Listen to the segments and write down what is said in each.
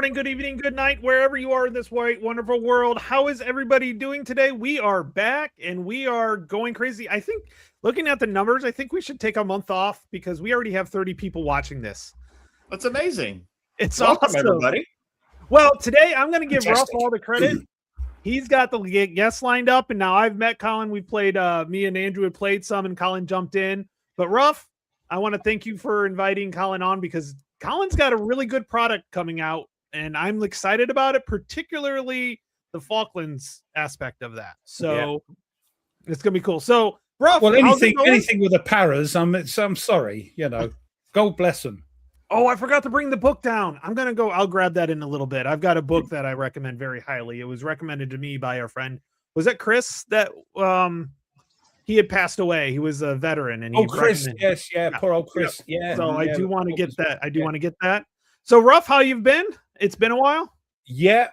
morning, good evening, good night, wherever you are in this white, wonderful world. How is everybody doing today? We are back and we are going crazy. I think looking at the numbers, I think we should take a month off because we already have 30 people watching this. That's amazing. It's Welcome, awesome. everybody. Well, today I'm going to give Fantastic. Ruff all the credit. He's got the guests lined up, and now I've met Colin. We played, me and Andrew had played some, and Colin jumped in. But Ruff, I want to thank you for inviting Colin on because Colin's got a really good product coming out, and I'm excited about it, particularly the Falklands aspect of that. So it's gonna be cool. So, Ruff, well, anything with the paras, I'm sorry, God bless them. Oh, I forgot to bring the book down. I'll grab that in a little bit. I've got a book that I recommend very highly. It was recommended to me by our friend. Was that Chris that he had passed away? He was a veteran, and Chris, yes, poor old Chris, So I do want to get that. Want to get that. So, Ruff, how you've been? It's been a while. Yeah,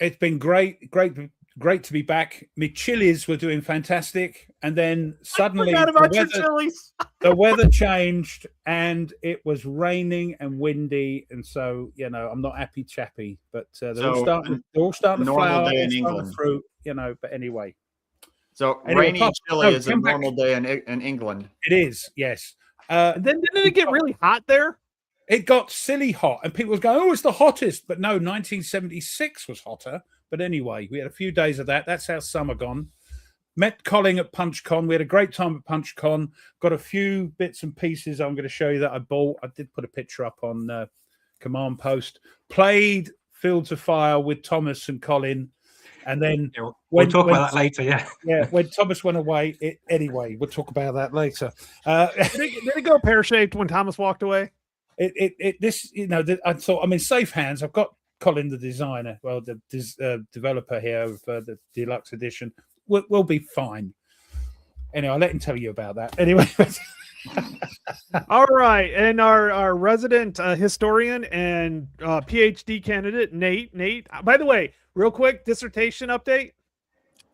it's been great to be back. My chilies were doing fantastic, and then suddenly the weather changed, and it was raining and windy, and so I'm not happy chappy. But they're all starting to flower, day in England. Fruit, But anyway. So rainy chilly is a normal day in England. It is, yes. And then didn't it get really hot there? It got silly hot, and people was going, "Oh, it's the hottest." But no, 1976 was hotter. But anyway, we had a few days of that. That's how summer gone. Met Colin at PunchCon. We had a great time at PunchCon. Got a few bits and pieces I'm going to show you that I bought. I did put a picture up on Command Post. Played Fields of Fire with Thomas and Colin. And then we'll talk about that later. Yeah. When Thomas went away, anyway, we'll talk about that later. Did it go pear-shaped when Thomas walked away? I thought I'm in safe hands. I've got Colin, the designer, the developer here of the deluxe edition. We'll be fine. Anyway, I'll let him tell you about that. Anyway. All right, and our resident historian and PhD candidate Nate. By the way, real quick dissertation update.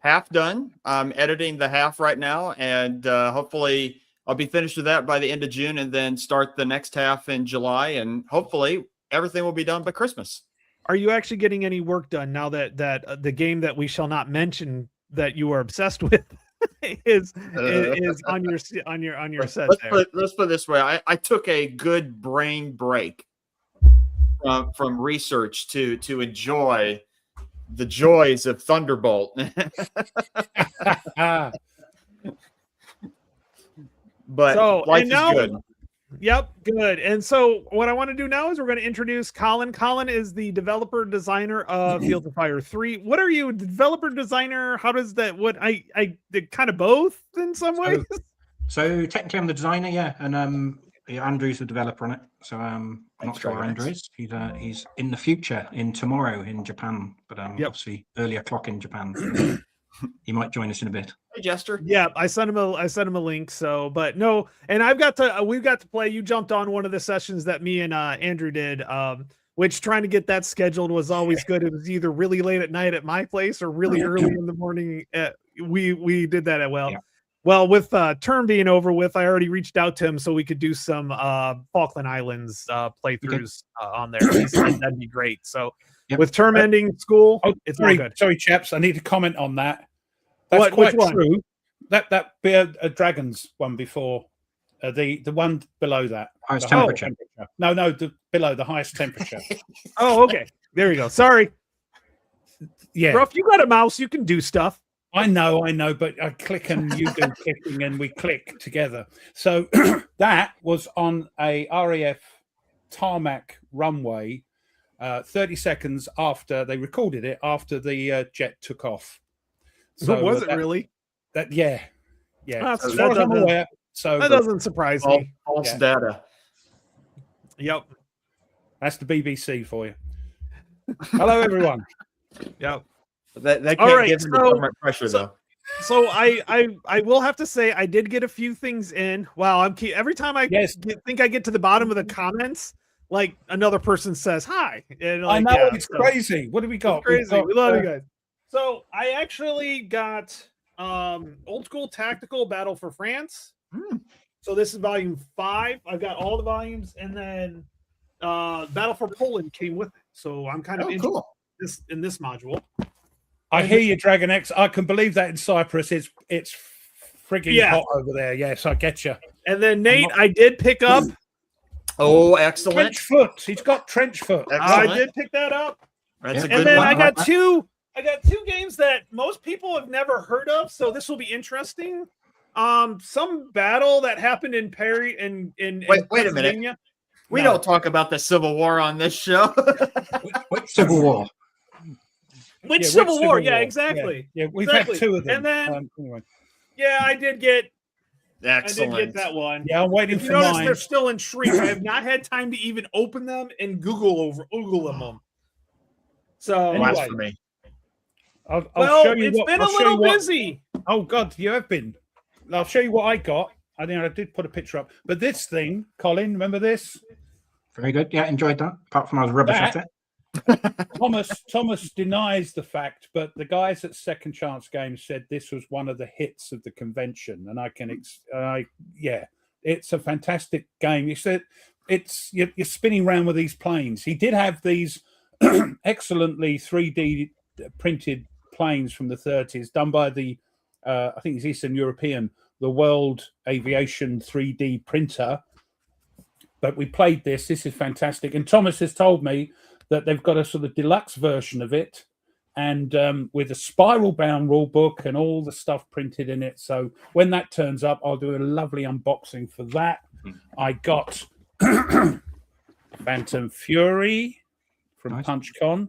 Half done. I'm editing the half right now, and hopefully I'll be finished with that by the end of June, and then start the next half in July, and hopefully everything will be done by Christmas. Are you actually getting any work done now that the game that we shall not mention that you are obsessed with is on your set? Let's put it this way. I took a good brain break from research to enjoy the joys of Thunderbolt. But life is good. Yep, good. And so what I want to do now is we're going to introduce Colin. Colin is the developer designer of Fields of Fire 3. What are you, developer designer? How does that, I did kind of both in some ways? So technically I'm the designer, yeah. And Andrew's the developer on it. So I'm not sure where Andrew is. He's in the future, tomorrow in Japan, but obviously earlier clock in Japan. He might join us in a bit. Hey, Jester. Yeah, I sent him a link. So, but no, and we've got to play. You jumped on one of the sessions that me and Andrew did, which trying to get that scheduled was always good. It was either really late at night at my place or really early in the morning. We did that well with term being over with. I already reached out to him so we could do some Falkland Islands playthroughs on there. He said that'd be great. So. Yep. With term ending school, it's very good. Sorry, chaps, I need to comment on that. That's quite true. That Beer Dragons one before, the one below that. Highest temperature. No, below the highest temperature. Oh, okay. There you go. Sorry. Yeah. Bro, if you got a mouse, you can do stuff. I know, but I click and you do clicking and we click together. So that was on a RAF tarmac runway. 30 seconds after they recorded it, after the jet took off. So was it really? That yeah. That doesn't surprise me. False data. Yep. That's the BBC for you. Hello, everyone. Yep. That can't give them pressure though. So I will have to say I did get a few things in. Wow, every time I think I get to the bottom of the comments. Like another person says hi. And I know it's crazy. What do we got? It's crazy. We love you guys. So I actually got Old School Tactical Battle for France. So this is volume 5. I've got all the volumes, and then Battle for Poland came with it, so I'm kind of interested in this module. I hear you, Dragon X. I can believe that in Cyprus. It's frigging hot over there. Yes, I get you. And then Nate, I did pick up. Oh, excellent! Trench foot. He's got trench foot. I did pick that up. That's a and good then one. I got two games that most people have never heard of, so this will be interesting. Some battle that happened in Perry in wait a minute. We don't talk about the Civil War on this show. Which Civil War? Which Civil War? Yeah, exactly. Yeah, we've had two of them. And then, anyway. I did get Excellent. I did get that one. Yeah, I'm waiting if you for notice, mine. they're still in shrink. I have not had time to even open them and Google them. So anyway, for me. I'll show you it's what, been I'll a little busy. Oh God, you have been. I'll show you what I got. I think I did put a picture up, but this thing, Colin, remember this? Very good. Yeah, enjoyed that. Apart from I was rubbish at it. Thomas denies the fact, but the guys at Second Chance Games said this was one of the hits of the convention, and I can, it's a fantastic game. You said you're spinning around with these planes. He did have these excellently 3D printed planes from the 30s, done by the I think it's Eastern European, the World Aviation 3D printer. But we played this. This is fantastic, and Thomas has told me that they've got a sort of deluxe version of it, and with a spiral-bound rule book and all the stuff printed in it. So when that turns up, I'll do a lovely unboxing for that. I got Phantom Fury from PunchCon.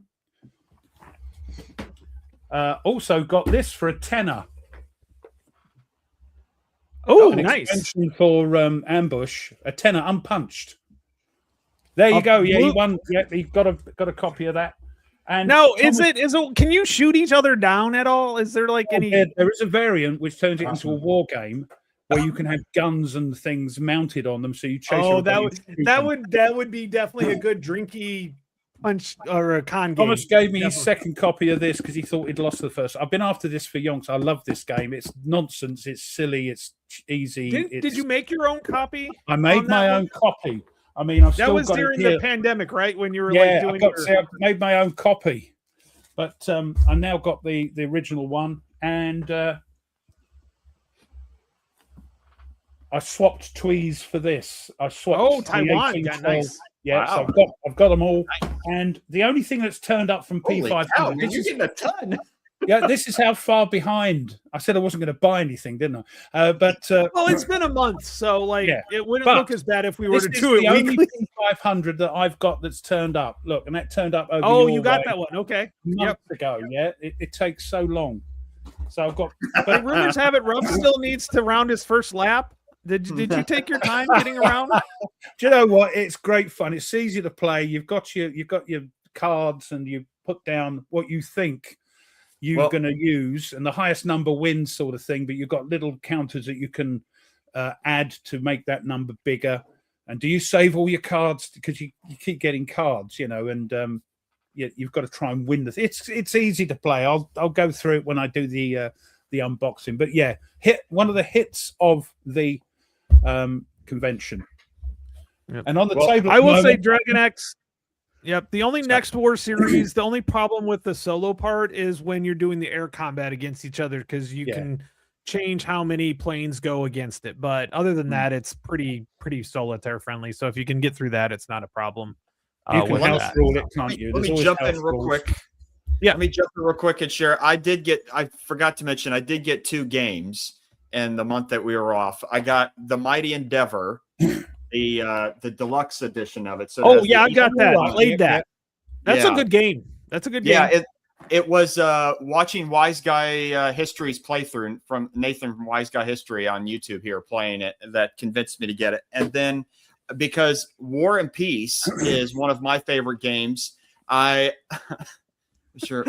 Also got this for a tenner. Oh, nice. For Ambush, a tenner unpunched. There you go. Yeah, he won. Yeah, he got a copy of that. And now, is it? Can you shoot each other down at all? Is there like any? There is a variant which turns it into a war game where you can have guns and things mounted on them, so you chase. Oh, that would be definitely a good drinky punch or a con game. Thomas gave me his second copy of this because he thought he'd lost the first. I've been after this for yonks. I love this game. It's nonsense. It's silly. It's easy. Did you make your own copy? I made my own copy. I mean, I've that still was got during it here. the pandemic, right? When you were I made my own copy, but I now got the original one, and I swapped tweez for this. I swapped. Oh, Taiwan, nice. Yeah, wow. So I've got them all, and the only thing that's turned up from P500. You're getting a ton. Yeah, this is how far behind. I said I wasn't going to buy anything, didn't I? Well, it's been a month, so it wouldn't look as bad if we were to do it weekly. Only 500 that I've got that's turned up. Look, and that turned up over. Oh, you got that one? Okay. Months ago. Yeah, it takes so long. So I've got. But rumors have it, Ruff still needs to round his first lap. Did you take your time getting around? Do you know what? It's great fun. It's easy to play. You've got your cards, and you put down what you think you're going to use, and the highest number wins, sort of thing. But you've got little counters that you can add to make that number bigger. And do you save all your cards because you keep getting cards, and you've got to try and win the. It's easy to play. I'll go through it when I do the unboxing. But yeah, one of the hits of the convention. Yep. And on the table, I will say Dragon X. Yep. The only Next War series, the only problem with the solo part is when you're doing the air combat against each other, because you can change how many planes go against it. But other than that, it's pretty solitaire friendly. So if you can get through that, it's not a problem. You can house rule it, can't you? Let me jump in real quick. Yeah. Let me jump in real quick and share. I forgot to mention, I did get 2 games in the month that we were off. I got the Mighty Endeavor, the deluxe edition of it. So I got that. I played that. That's a good game. That's a good game. Yeah, it was watching Wise Guy History's playthrough from Nathan from Wise Guy History on YouTube here playing it that convinced me to get it. And then because War and Peace is one of my favorite games, Sure.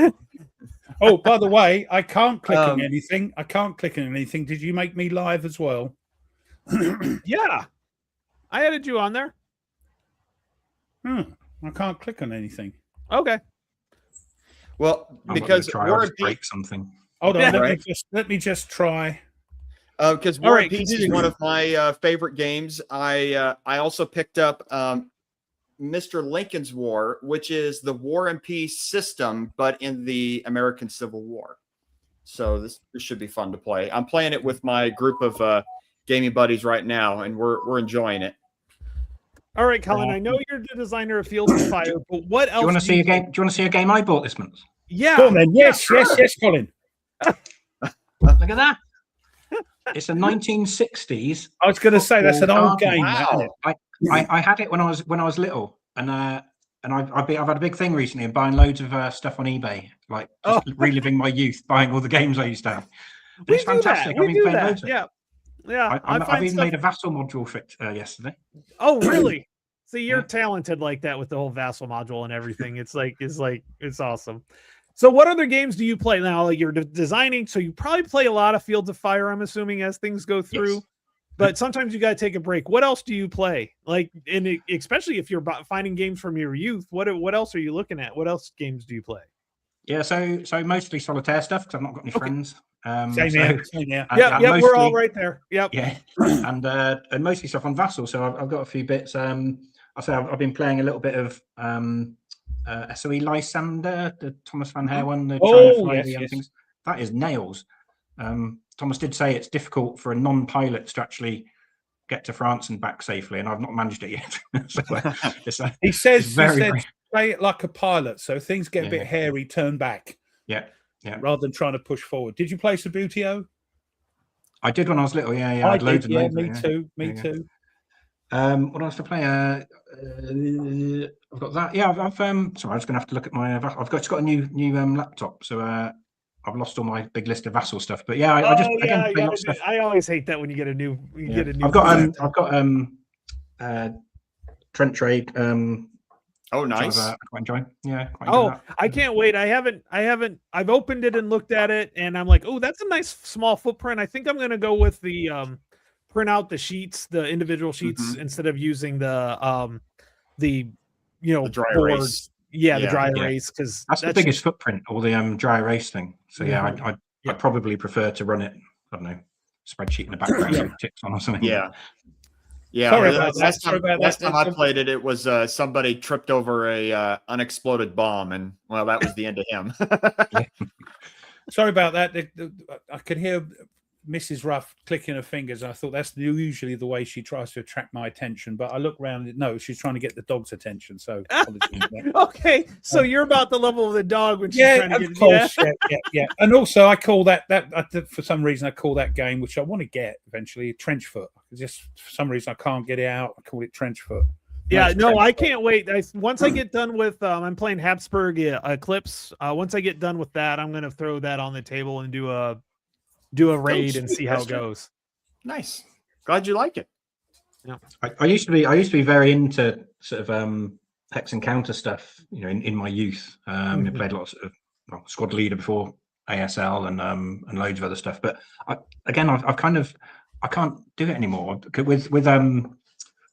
Oh, by the way, I can't click on anything. Did you make me live as well? Yeah. I added you on there. I can't click on anything. Okay. Well, because War and Peace, break something. Hold on, let me just try. Because War and Peace is one of my favorite games. I also picked up Mr. Lincoln's War, which is the War and Peace system, but in the American Civil War. So this should be fun to play. I'm playing it with my group of gaming buddies right now, and we're enjoying it. All right, Colin. I know you're the designer of Fields of Fire, but what else? Do you want to see a game? Do you want to see a game I bought this month? Yeah. Go on, then. Yes, Colin. Look at that. It's a 1960s. I was going to say that's an old game. Wow. Isn't it? I had it when I was little, and I've had a big thing recently of buying loads of stuff on eBay, like just reliving my youth, buying all the games I used to have. We It's do fantastic. that. We I've been do playing that. loads of it. Yeah. I've even made a vassal module for it yesterday. Oh, really? See, you're talented like that with the whole vassal module and everything. It's awesome. So what other games do you play now? Like you're designing, so you probably play a lot of Fields of Fire, I'm assuming, as things go through. Yes. But sometimes you got to take a break. What else do you play? Like, and especially if you're finding games from your youth, what else are you looking at? What else games do you play? Yeah, so mostly solitaire stuff because I've not got any friends. Same here. Yeah, mostly, we're all right there. Yep. Yeah, and mostly stuff on Vassal. So I've got a few bits. I've been playing a little bit of SOE Lysander, the Thomas Van Hare one. Things. That is nails. Thomas did say it's difficult for a non-pilot to actually get to France and back safely, and I've not managed it yet. He says play it like a pilot, so things get a bit hairy, turn back. Yeah. Rather than trying to push forward. Did you play Sabutio? I did when I was little. Yeah. I had loads and loads. Me too. What else to play? I've got that. Yeah, I've sorry, I'm just gonna have to look at my. I've got a new laptop, so I've lost all my big list of Vassal stuff. But yeah, I just again play lots of stuff. I always hate that when you get a new. I've got Trent Trade. Oh, nice. I quite enjoy. Yeah. I can't wait. I've opened it and looked at it, and I'm like, oh, that's a nice small footprint. I think I'm gonna go with the print out the sheets, the individual sheets, instead of using the dry erase. Yeah, the dry erase, because that's the biggest footprint, or the dry erase thing. So I'd probably prefer to run it. I don't know, spreadsheet in the background, with tips on or something. Yeah. Last time I played it, it was somebody tripped over a unexploded bomb, and well, that was the end of him. Sorry about that. I could hear Mrs. Ruff clicking her fingers. I thought that's usually the way she tries to attract my attention, but I look around and no, she's trying to get the dog's attention. So okay, so you're about the level of the dog when she's trying to get of course. Yeah. And also, I call that for some reason I call that game, which I want to get eventually, Trenchfoot. Just for some reason I can't get it out. I call it Trenchfoot. Yeah, no, I can't wait. Once I get done with, I'm playing Habsburg Eclipse. Once I get done with that, I'm going to throw that on the table and do a raid and see how it goes. Nice. Glad you like it. Yeah. I used to be very into sort of hex and counter stuff, in my youth. I played lots of squad leader before ASL and loads of other stuff. But I can't do it anymore with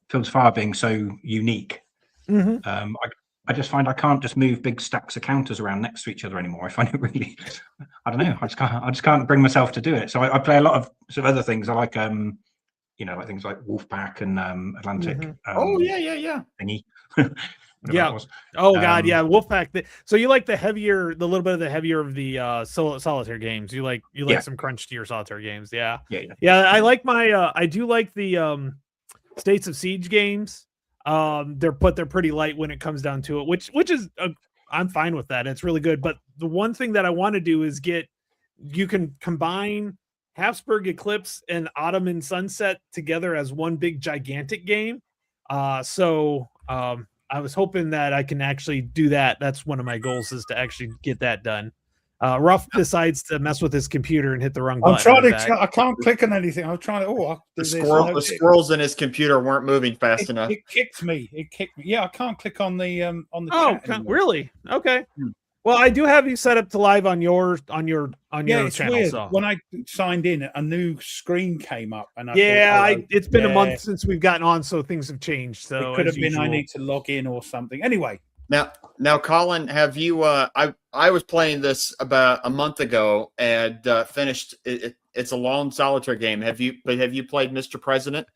Fields of Fire being so unique. I just find I can't just move big stacks of counters around next to each other anymore. I find it really, I don't know. I just can't bring myself to do it. So I play a lot of sort of other things. I like, like things like Wolfpack and Atlantic. Thingy. Yeah. Oh God. Yeah. Wolfpack. So you like the little bit of the heavier of the solitaire games. You like some crunch to your solitaire games. Yeah. Yeah. I like I do like the States of Siege games. They're pretty light when it comes down to it, which is I'm fine with that. It's really good. But the one thing that I want to do is you can combine Habsburg Eclipse and Ottoman Sunset together as one big gigantic game. So I was hoping that I can actually do that. That's one of my goals, is to actually get that done. Ruff decides to mess with his computer and hit the wrong button. I can't click on anything. I'm trying to. The squirrels in his computer weren't moving fast enough. It kicked me. Yeah, I can't click on the chat really? Okay. Well, I do have you set up to live on your it's channel. Weird. So when I signed in, a new screen came up, and it's been a month since we've gotten on, so things have changed. So it could have been I need to log in or something. Anyway. Now, Colin, have you? I was playing this about a month ago and finished. It's a long solitaire game. Have you played Mr. President?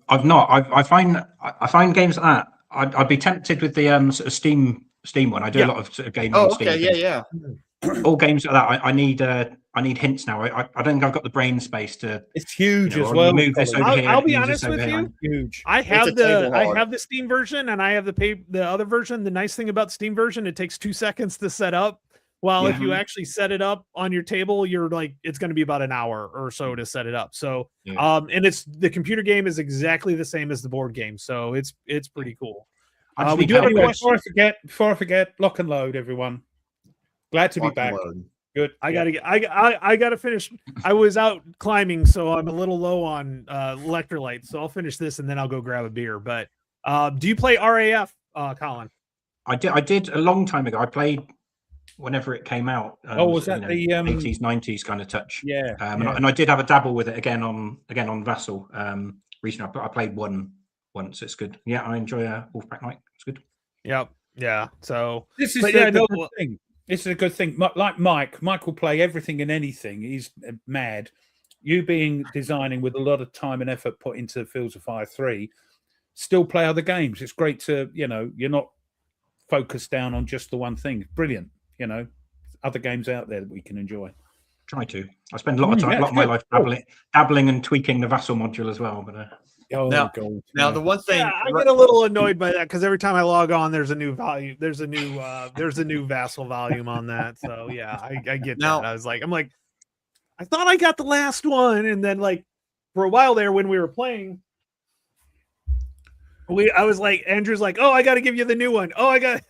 I've not. I find games like that. I'd be tempted with the sort of Steam one. I do a lot of sort of gaming. Oh, on Steam okay, things. yeah. All games like that, I need hints now. I don't think I've got the brain space to. It's huge You know, as well. move this over here. I'll be use honest this over with here. you. Huge. I have It's a table I hog. have the Steam version and I have the other version. The nice thing about the Steam version, it takes 2 seconds to set up. While if you actually set it up on your table, you're like, it's going to be about an hour or so to set it up. So, and it's the computer game is exactly the same as the board game. So it's pretty cool. We do have a question. Before I forget, lock and load, everyone. Glad to be back. Good. I gotta finish. I was out climbing, so I'm a little low on electrolytes. So I'll finish this and then I'll go grab a beer. But do you play RAF, Colin? I did a long time ago. I played whenever it came out. Was that the 80s, 90s kind of touch? Yeah. And I did have a dabble with it again on Vassal. Recently, I played one once. It's good. Yeah, I enjoy Wolfpack Night. It's good. Yep. Yeah. So this is the good thing. This is a good thing. Like Mike will play everything and anything. He's mad. You being designing with a lot of time and effort put into Fields of Fire 3, still play other games. It's great to, you're not focused down on just the one thing. Brilliant. Other games out there that we can enjoy. Try to. I spend a lot of time, a lot of my life dabbling and tweaking the Vassal module as well. But now the one thing I get a little annoyed by that because every time I log on, there's a new value. There's a new Vassal volume on that. So yeah, I get that. I'm like, I thought I got the last one, and then like for a while there when we were playing. I was like, Andrew's like, oh, I got to give you the new one. Oh, I got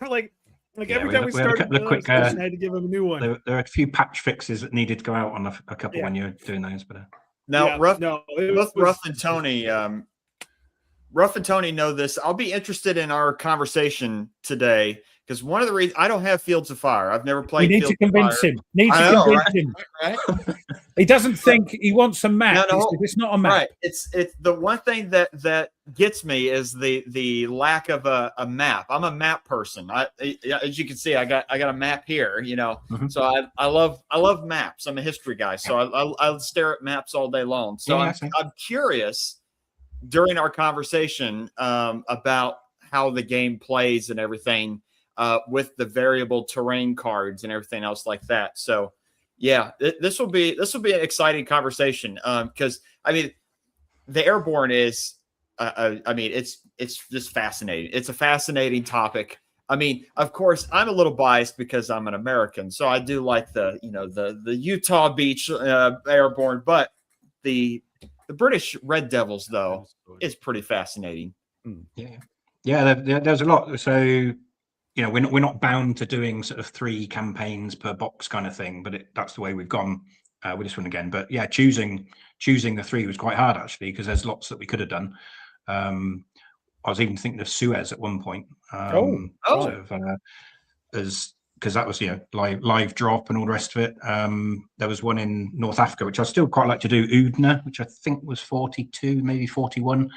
every time we started, I had to give him a new one. There are a few patch fixes that needed to go out on a couple when you're doing those. But now, both Ruff and Tony, Ruff and Tony know this. I'll be interested in our conversation today because one of the reasons I don't have Fields of Fire. I've never played. You need to convince him. Him. Right? He doesn't think he wants a map. No. It's not a map. Right. It's the one thing that gets me is the lack of a map. I'm a map person. As you can see, I got a map here. So I love maps. I'm a history guy, so I stare at maps all day long. So I'm curious during our conversation about how the game plays and everything with the variable terrain cards and everything else like that. So yeah, this will be an exciting conversation because the airborne is it's just fascinating. It's a fascinating topic. Of course, I'm a little biased because I'm an American, so I do like the Utah Beach airborne, but the British Red Devils though is pretty fascinating. Yeah, there's a lot. So we're not bound to doing sort of 3 campaigns per box kind of thing, but that's the way we've gone with this one again. But yeah, choosing the 3 was quite hard actually because there's lots that we could have done. I was even thinking of Suez at one point. Because that was live drop and all the rest of it. There was one in North Africa which I still quite like to do, Udna, which I think was 42, maybe 41,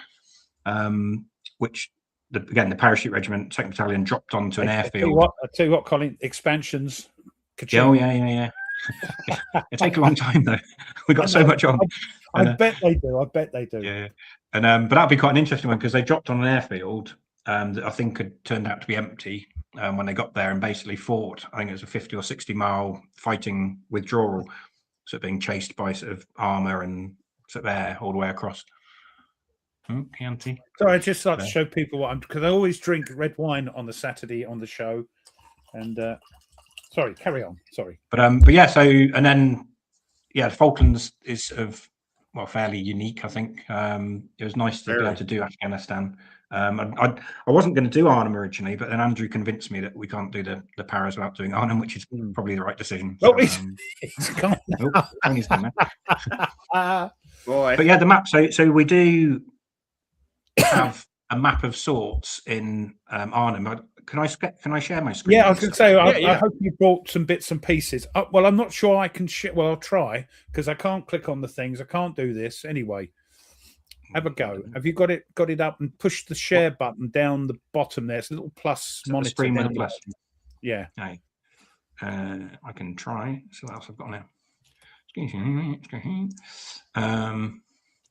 which. The parachute regiment, 2nd Battalion, dropped onto an airfield. I tell you what, Colin, expansions. Yeah. It take a long time though. We got so much on. I bet they do. Yeah, and but that'd be quite an interesting one because they dropped on an airfield that I think had turned out to be empty when they got there and basically fought. I think it was a 50 or 60 mile fighting withdrawal, sort of being chased by sort of armor and sort of air all the way across. Chianti. So I just like to show people because I always drink red wine on the Saturday on the show. And sorry, carry on. Sorry. But yeah, so and then the Falklands is sort of fairly unique, I think. It was nice to be able to do Afghanistan. I wasn't going to do Arnhem originally, but then Andrew convinced me that we can't do the Paras without doing Arnhem, which is probably the right decision. So, he's gone. Tony's done that. Boy. But yeah, the map. So we do have a map of sorts in Arnhem. Can I share my screen? Yeah, I was going to say, I hope you brought some bits and pieces. Well, I'm not sure I can share. Well, I'll try because I can't click on the things. I can't do this anyway. Have a go. Have you got it up and push the share button down the bottom there? It's a little plus monitor. Screen with a plus. Yeah. Okay. I can try. So what else I've got now?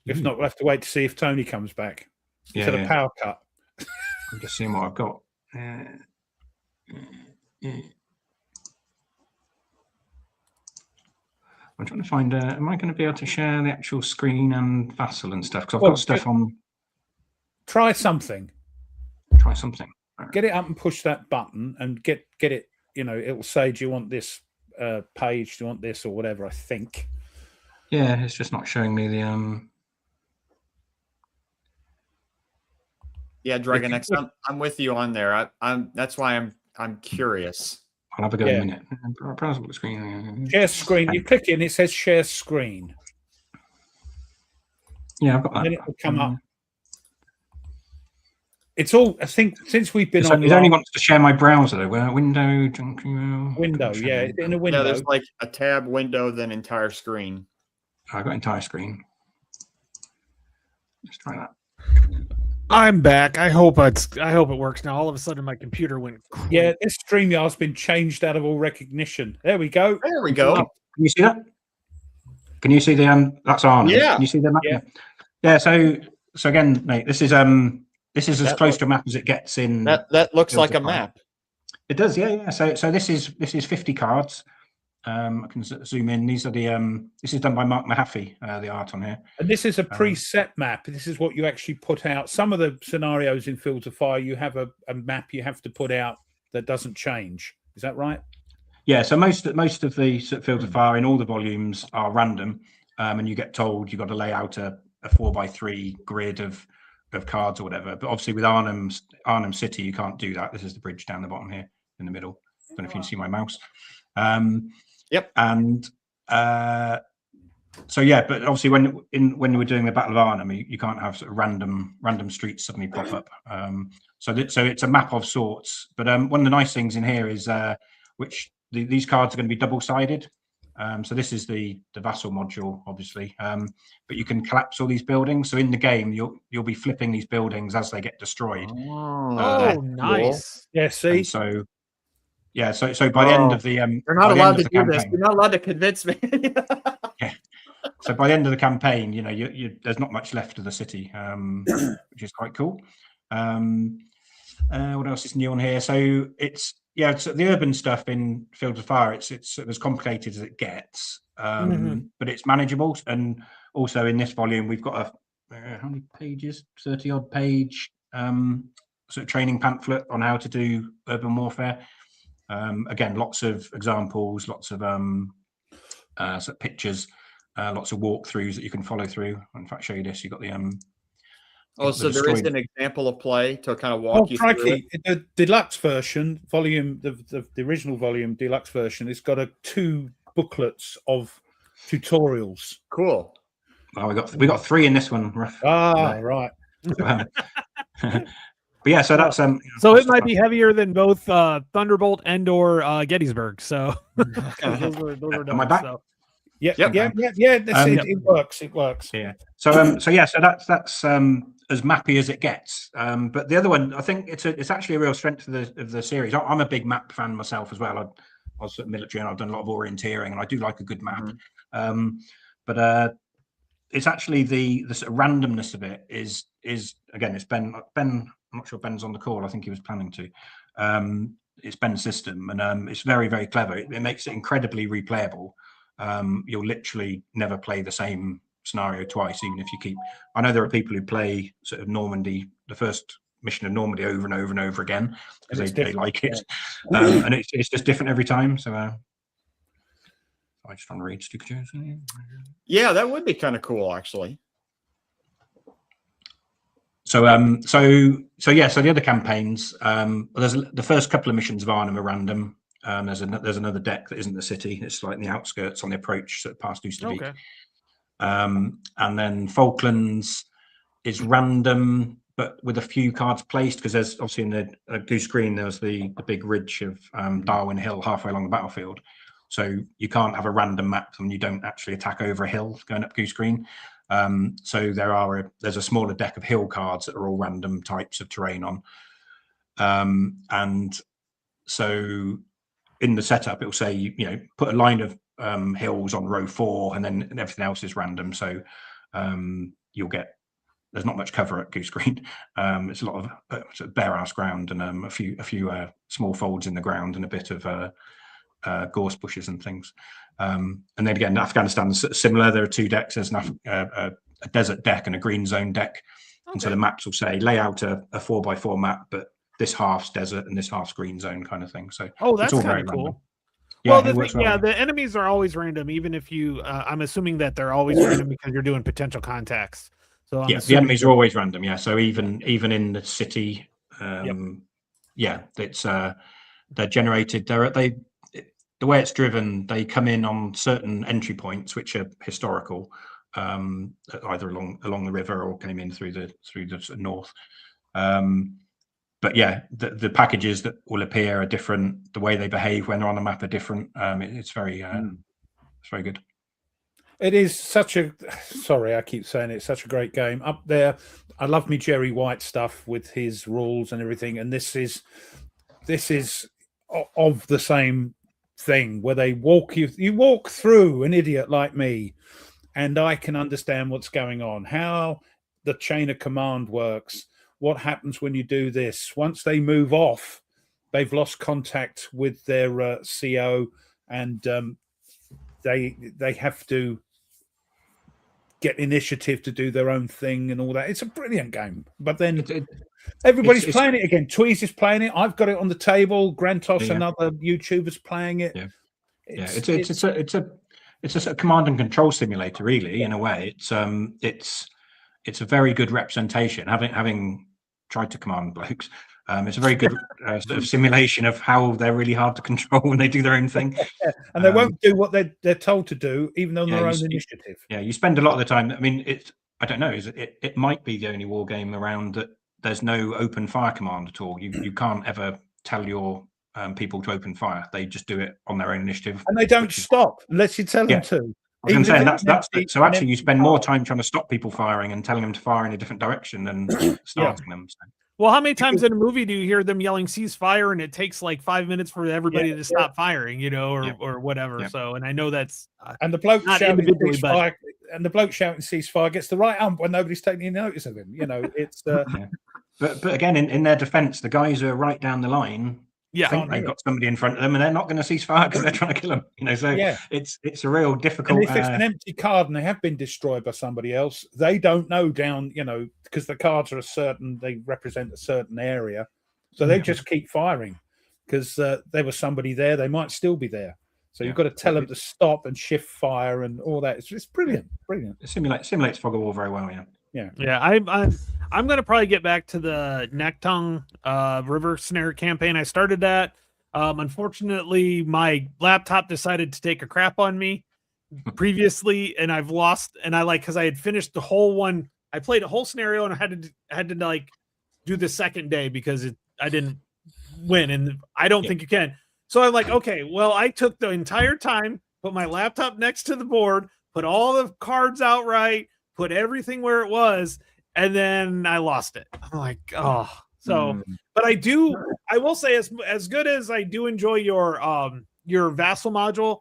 If not, we'll have to wait to see if Tony comes back. He's had a power cut. I'm just seeing what I've got. I'm trying to find. Am I going to be able to share the actual screen and Vassal and stuff? Because I've got stuff on. Try something. Try something. Get it up and push that button and get it. You know, it will say, "Do you want this page? Do you want this or whatever?" I think. Yeah, it's just not showing me the. Yeah, Dragon X, I'm with you on there. I'm that's why I'm curious. I'll have a go in a minute. Browser screen. Share screen. You click it and it says share screen. Yeah, I've got that. And then it will come up. It's all, I think, since we've been on. It only wants to share my browser though. Window, yeah, in a window. Yeah, there's like a tab, window, then entire screen. I've got entire screen. Let's try that. I'm back. I hope it works now. All of a sudden, my computer went. Crazy. Yeah, this StreamYard's been changed out of all recognition. There we go. There we go. Can you see that? Can you see the that's Arnhem? Yeah. Can you see the map? Yeah. So again, mate, this is as close to a map as it gets in. That looks like a map. It does, yeah. So this is 50 cards. I can zoom in. These are the this is done by Mark Mahaffey, the art on here. And this is a preset map. This is what you actually put out. Some of the scenarios in Fields of Fire, you have a map you have to put out that doesn't change. Is that right? Yeah. So most of the Fields of Fire in all the volumes are random, and you get told you've got to lay out a 4x3 grid of cards or whatever. But obviously with Arnhem City, you can't do that. This is the bridge down the bottom here in the middle. I don't know if you can see my mouse. Yep. And so yeah, but obviously when we're doing the Battle of Arnhem, you can't have sort of random streets suddenly pop up. So it's a map of sorts. But one of the nice things in here is these cards are going to be double-sided. So this is the Vassal module, obviously. But you can collapse all these buildings. So in the game, you'll be flipping these buildings as they get destroyed. Oh, nice. Yeah. See. And so. Yeah, so by the end of the you're not allowed to do campaign, this. You're not allowed to convince me. Yeah. So by the end of the campaign, there's not much left of the city, which is quite cool. What else is new on here? So it's the urban stuff in Fields of Fire. It's as complicated as it gets, but it's manageable. And also in this volume, we've got how many pages? 30 odd page sort of training pamphlet on how to do urban warfare. Again, lots of examples, lots of sort of pictures, lots of walkthroughs that you can follow through. In fact, show you this. You've got the so there is an example of play to kind of walk you through it. The deluxe version, the original volume, deluxe version, it's got 2 booklets of tutorials. Cool. Oh, we got 3 in this one. Right. But yeah, so that's so it might be heavier than both Thunderbolt and or Gettysburg. So those are done. Am I back? So. Yeah. It works. It works. Yeah. So that's as mappy as it gets. But the other one, I think it's actually a real strength of the series. I'm a big map fan myself as well. I was military and I've done a lot of orienteering, and I do like a good map. But it's actually the sort of randomness of it is again, it's Ben. I'm not sure Ben's on the call. I think he was planning to. It's Ben's system, and it's very, very clever. It makes it incredibly replayable. You'll literally never play the same scenario twice, even if you keep. I know there are people who play sort of Normandy, the first mission of Normandy, over and over and over again because they like it, and it's just different every time. So I just want to read Stuka. Yeah, that would be kind of cool, actually. So the other campaigns, there's the first couple of missions of Arnhem are random. There's another deck that isn't the city. It's like in the outskirts on the approach that past Oosterbeek. Okay. And then Falklands is random, but with a few cards placed, because there's obviously in the Goose Green, there's the big ridge of Darwin Hill halfway along the battlefield. So you can't have a random map when you don't actually attack over a hill going up Goose Green. So there's a smaller deck of hill cards that are all random types of terrain on. And so in the setup, it will say, put a line of hills on row 4, and then everything else is random. So you'll get there's not much cover at Goose Green. It's a lot of sort of bare ass ground and a few small folds in the ground and a bit of gorse bushes and things. And then again, Afghanistan's similar. There are two decks. There's a desert deck and a green zone deck. And so the maps will say lay out a 4x4 map, but this half's desert and this half's green zone kind of thing. So that's kind of cool. Yeah, the enemies are always random, even if you. I'm assuming that they're always random because you're doing potential contacts. So the enemies are always random. Yeah, so even in the city, it's they're generated. The way it's driven, they come in on certain entry points which are historical, either along the river or came in through the north. But yeah, the packages that will appear are different. The way they behave when they're on the map are different. It's very good. It is such a. Sorry, I keep saying it's such a great game. Up there, I love me Jerry White stuff with his rules and everything. And this is of the same thing where they you walk through an idiot like me, and I can understand what's going on, how the chain of command works. What happens when you do this? Once they move off, they've lost contact with their CO, and they have to get initiative to do their own thing and all that. It's a brilliant game. But then everybody's playing it again. Tweez is playing it. I've got it on the table. Grantos and other YouTubers playing it. Yeah, it's a sort of command and control simulator, really. In a way, it's a very good representation. Having tried to command blokes, it's a very good sort of simulation of how they're really hard to control when they do their own thing. And they won't do what they're told to do, even on their own initiative. Yeah, you spend a lot of the time. I mean, I don't know. It might be the only war game around that there's no open fire command at all. You can't ever tell your people to open fire. They just do it on their own initiative, and they don't stop unless you tell them to. I was saying so actually you spend more time trying to stop people firing and telling them to fire in a different direction than starting them. So. Well, how many times in a movie do you hear them yelling ceasefire and it takes like 5 minutes for everybody to stop firing, or whatever. Yeah. So, and I know that's and the bloke shouting ceasefire, and the bloke shouting ceasefire gets the right ump when nobody's taking any notice of him. It's but again, in their defense, the guys who are right down the line think they've got somebody in front of them and they're not going to cease fire because they're trying to kill them. It's a real difficult. And if it's an empty card and they have been destroyed by somebody else, they don't know because the cards are they represent a certain area, so they just keep firing because there was somebody there. They might still be there, so you've got to tell them to stop and shift fire and all that. It's brilliant. It simulates fog of war very well. I'm going to probably get back to the Nektung River Snare campaign. I started that. Unfortunately, my laptop decided to take a crap on me previously, and I've lost. And because I had finished the whole one. I played a whole scenario, and I had to do the second day because I didn't win, and I don't think you can. So I'm like, okay, well, I took the entire time, put my laptop next to the board, put all the cards out right, put everything where it was. And then I lost it. I'm like, oh, but I will say as good as I do enjoy your vassal module,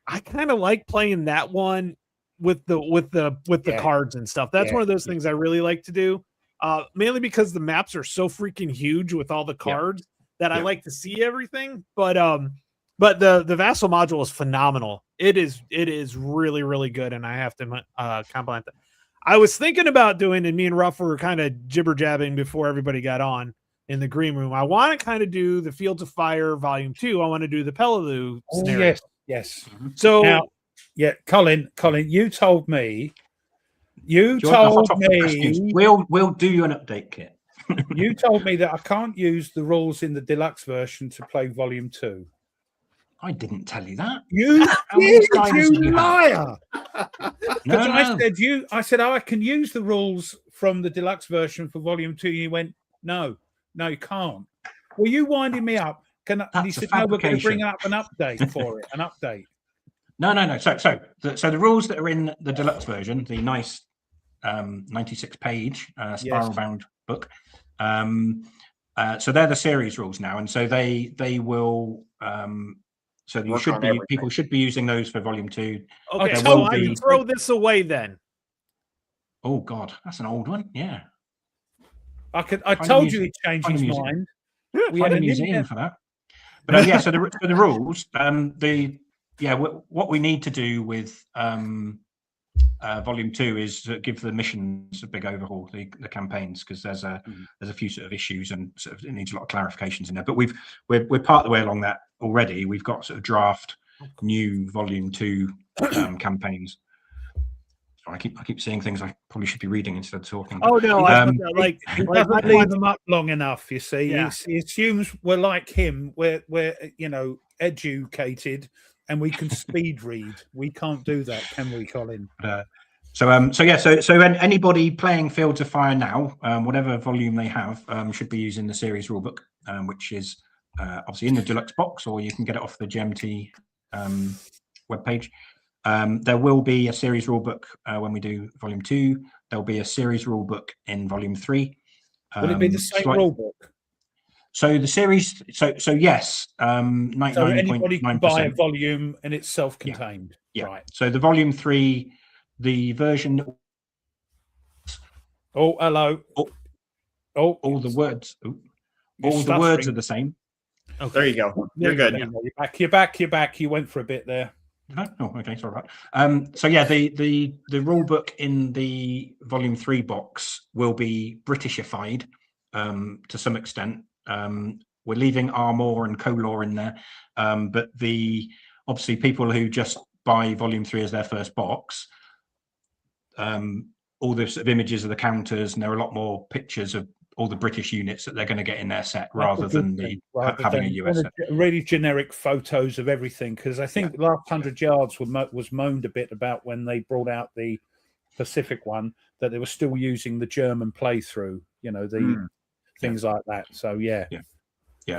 I kind of like playing that one with the cards and stuff. That's one of those things I really like to do. Mainly because the maps are so freaking huge with all the cards that I like to see everything. But the vassal module is phenomenal. It is really, really good. And I have to compliment that. I was thinking about doing, and me and Ruff were kind of jibber jabbing before everybody got on in the green room. I want to kind of do the Fields of Fire Volume 2. I want to do the Peleliu scenario. Yes. So now, Colin, you told me. We'll do you an update kit. You told me that I can't use the rules in the deluxe version to play Volume 2. I didn't tell you that. You liar! I said, I can use the rules from the deluxe version for Volume 2. You went, no, you can't. Were you winding me up? He said, no, we're going to bring up an update for it. An update. No. So the rules that are in the deluxe version, the nice 96-page spiral-bound book. So they're the series rules now, and so they will. So people should be using those for Volume 2. Okay, so I can throw this away then. Oh God, that's an old one. Yeah, I Find a told you he'd change find a his museum. mind. We had a museum for that. But yeah, so the rules, what we need to do with Volume 2 is to give the missions a big overhaul, the campaigns, because there's a few sort of issues and sort of it needs a lot of clarifications in there. But we're part of the way along that already. We've got sort of draft new Volume 2 campaigns. So I keep saying things I probably should be reading instead of talking. Oh no, he doesn't leave them up long enough. You see, he assumes we're like him. We're educated and we can speed read. We can't do that, can we, Colin? So anybody playing Fields of Fire now, whatever volume they have, should be using the series rulebook, which is obviously in the deluxe box, or you can get it off the GMT webpage. There will be a series rulebook when we do Volume 2. There'll be a series rulebook in Volume 3. Will it be the same rulebook? So the series, so yes, 99.9%. So anybody can buy a volume and it's self-contained. Yeah. Right. So the Volume 3, the version. Oh, hello. All the words. All the words are the same. Oh, there you go. You're good. You're back. You went for a bit there. Oh, okay, sorry about that. So yeah, the rule book in the Volume 3 box will be Britishified to some extent. We're leaving Armor and Color in there, but obviously people who just buy Volume 3 as their first box, all the sort of images of the counters, and there are a lot more pictures of all the British units that they're going to get in their set rather than having a US set. Really generic photos of everything, because I think last 100 Yards was moaned a bit about when they brought out the Pacific one, that they were still using the German playthrough, things like that. So yeah.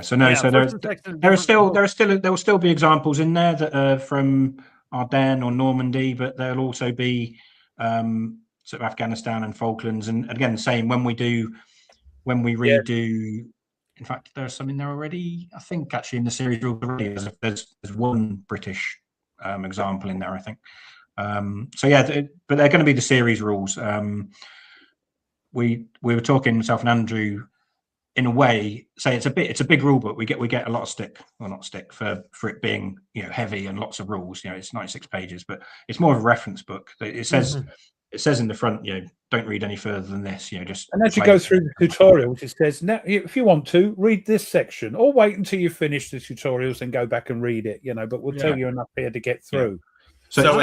So no, so there will still be examples in there that are from Ardennes or Normandy, but there'll also be sort of Afghanistan and Falklands, and again, the same when we redo. In fact, there's some in there already. I think actually in the series already there's one British example in there, I think. But they're going to be the series rules. We were talking, myself and Andrew, in a way, say it's a big rule book. We get a lot of stick, well, not stick for it being heavy and lots of rules. It's 96 pages, but it's more of a reference book. It says it says in the front, don't read any further than this. Just and as you go through the tutorials, it says now, if you want to read this section, or wait until you finish the tutorials and go back and read it. But we'll tell you enough here to get through. So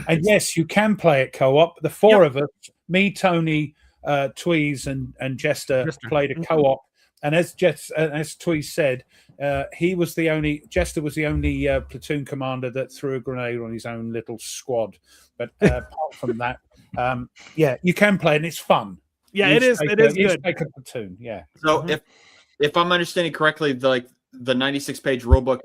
yes, you can play it co-op. The four of us, me, Tony, Tweez, and Jester played a co-op. And as Tweez said, Jester was the only platoon commander that threw a grenade on his own little squad. But apart from that, you can play and it's fun. Yeah, it is good. Take a platoon, So if I'm understanding correctly, the 96-page rulebook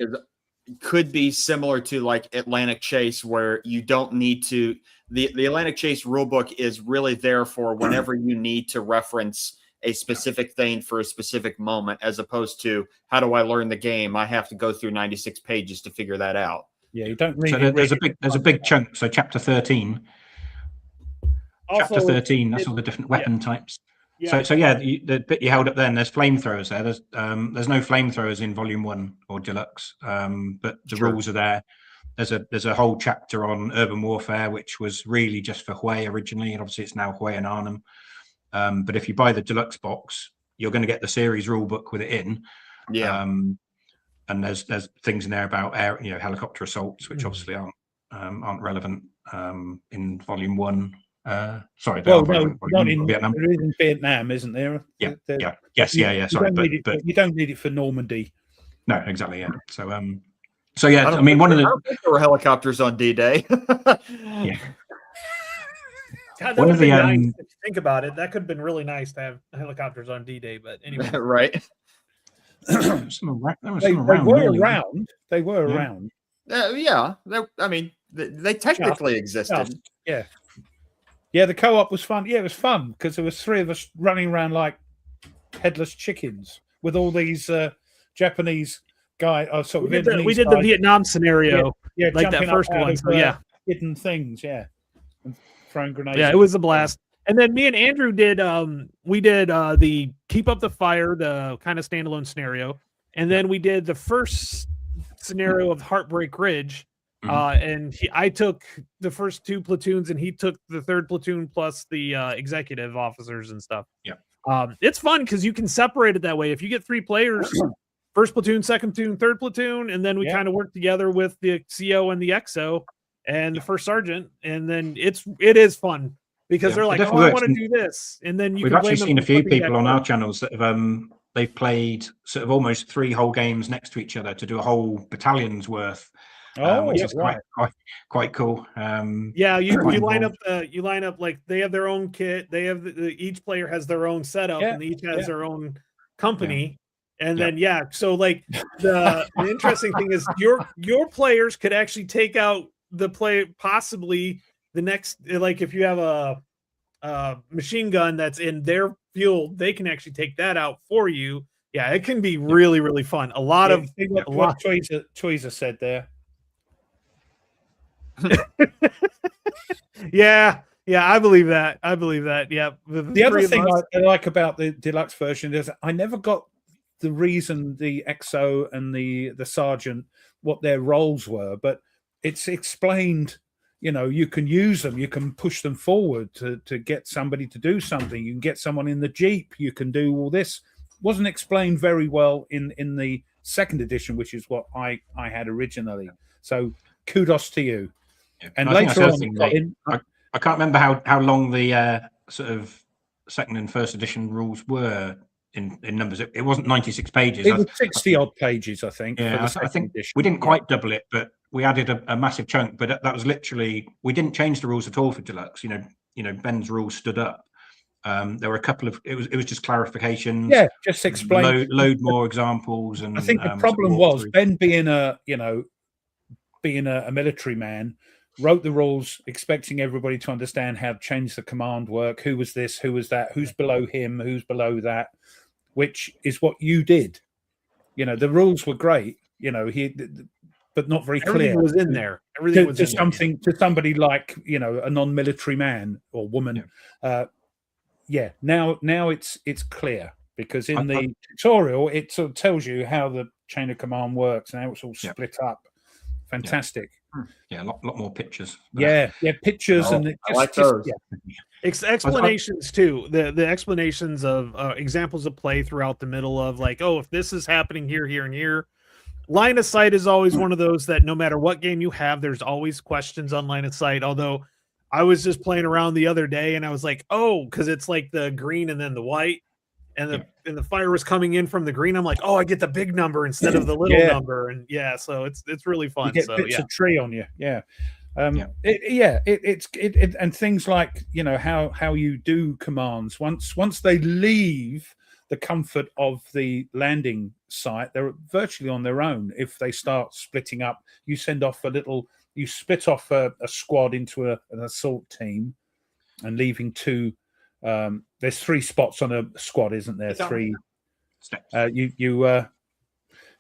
could be similar to like Atlantic Chase, where you don't need to. The Atlantic Chase rulebook is really there for whenever you need to reference a specific thing for a specific moment, as opposed to how do I learn the game? I have to go through 96 pages to figure that out. Yeah, you don't really. So there's a big chunk. So chapter 13. Also, chapter 13. That's all the different weapon types. Yeah. So the bit you held up then. There's flamethrowers there. There's no flamethrowers in Volume 1 or Deluxe, but the rules are there. There's a whole chapter on urban warfare, which was really just for Hue originally, and obviously it's now Hue and Arnhem. But if you buy the Deluxe box, you're going to get the series rule book with it in. Yeah. And there's things in there about helicopter assaults, which obviously aren't relevant in Volume 1. Sorry, not in Vietnam. There is in Vietnam, isn't there? Sorry, but you don't need it for Normandy. No, exactly. Yeah. So I mean, one of the there were helicopters on D-Day. Yeah. God, that would have been nice if you think about it. That could have been really nice to have helicopters on D-Day, but anyway. Right. They were around. They were around. They technically existed. Yeah, the co-op was fun. Yeah, it was fun because there was three of us running around like headless chickens with all these Japanese guys. We did the Vietnam scenario, like that first one. So hidden things. Yeah. throwing grenades. Yeah, it was a blast. And then me and Andrew did we did the Keep Up the Fire, the kind of standalone scenario, and then we did the first scenario of Heartbreak Ridge. And I took the first 2 platoons, and he took the 3rd platoon plus the executive officers and stuff. Yeah. It's fun because you can separate it that way. If you get 3 players, 1st platoon, 2nd platoon, 3rd platoon, and then we kind of work together with the CO and the XO and the 1st sergeant, and then it is fun because they're like, oh, I want to do this, and then we've actually seen a few people on our channels that have they've played sort of almost 3 whole games next to each other to do a whole battalion's worth. Which is quite cool. You line up like they have their own kit. They have each player has their own setup, and each has their own company. And then so like the interesting thing is your players could actually take out the play, possibly the next, like if you have a machine gun that's in their field, they can actually take that out for you. Yeah, it can be really, really fun. A lot of what Tweezer said there. yeah, I believe that. Yeah. The other thing I like about the deluxe version is I never got the reason the XO and the sergeant, what their roles were, but it's explained. You know, you can use them, you can push them forward to get somebody to do something. You can get someone in the Jeep, you can do all this. Wasn't explained very well in the 2nd edition, which is what I had originally. So kudos to you. Yeah. And later on, I can't remember how long the sort of 2nd and 1st edition rules were in numbers. It wasn't 96 pages. It was 60 odd pages, I think. Yeah, I think edition. We didn't quite double it, but we added a massive chunk. But that was literally, we didn't change the rules at all for deluxe. You know, Ben's rules stood up. There were a couple of it was just clarifications. Yeah, just explain. Load more examples. And I think the problem was Ben being a military man, wrote the rules expecting everybody to understand how to change the command work. Who was this? Who was that? Who's below him? Who's below that? Which is what you did. You know, the rules were great. You know, but not very clear. Everything was in there. Everything was to somebody like, you know, a non-military man or woman. Yeah. Now it's clear because in the tutorial it sort of tells you how the chain of command works and how it's all split up. Fantastic. Yeah, a lot more pictures. Pictures and I like those. Explanations too. The explanations of examples of play throughout the middle of like, oh, if this is happening here, here, and here. Line of sight is always one of those that no matter what game you have, there's always questions on line of sight. Although I was just playing around the other day and I was like, oh, because it's like the green and then the white. And the fire was coming in from the green. I'm like, oh, I get the big number instead of the little number, and so it's really fun. You get bits of tree on you, and things like, you know, how you do commands once they leave the comfort of the landing site, they're virtually on their own. If they start splitting up, you send off you split off a squad into an assault team, and leaving 2. There's 3 spots on a squad, isn't there? 3.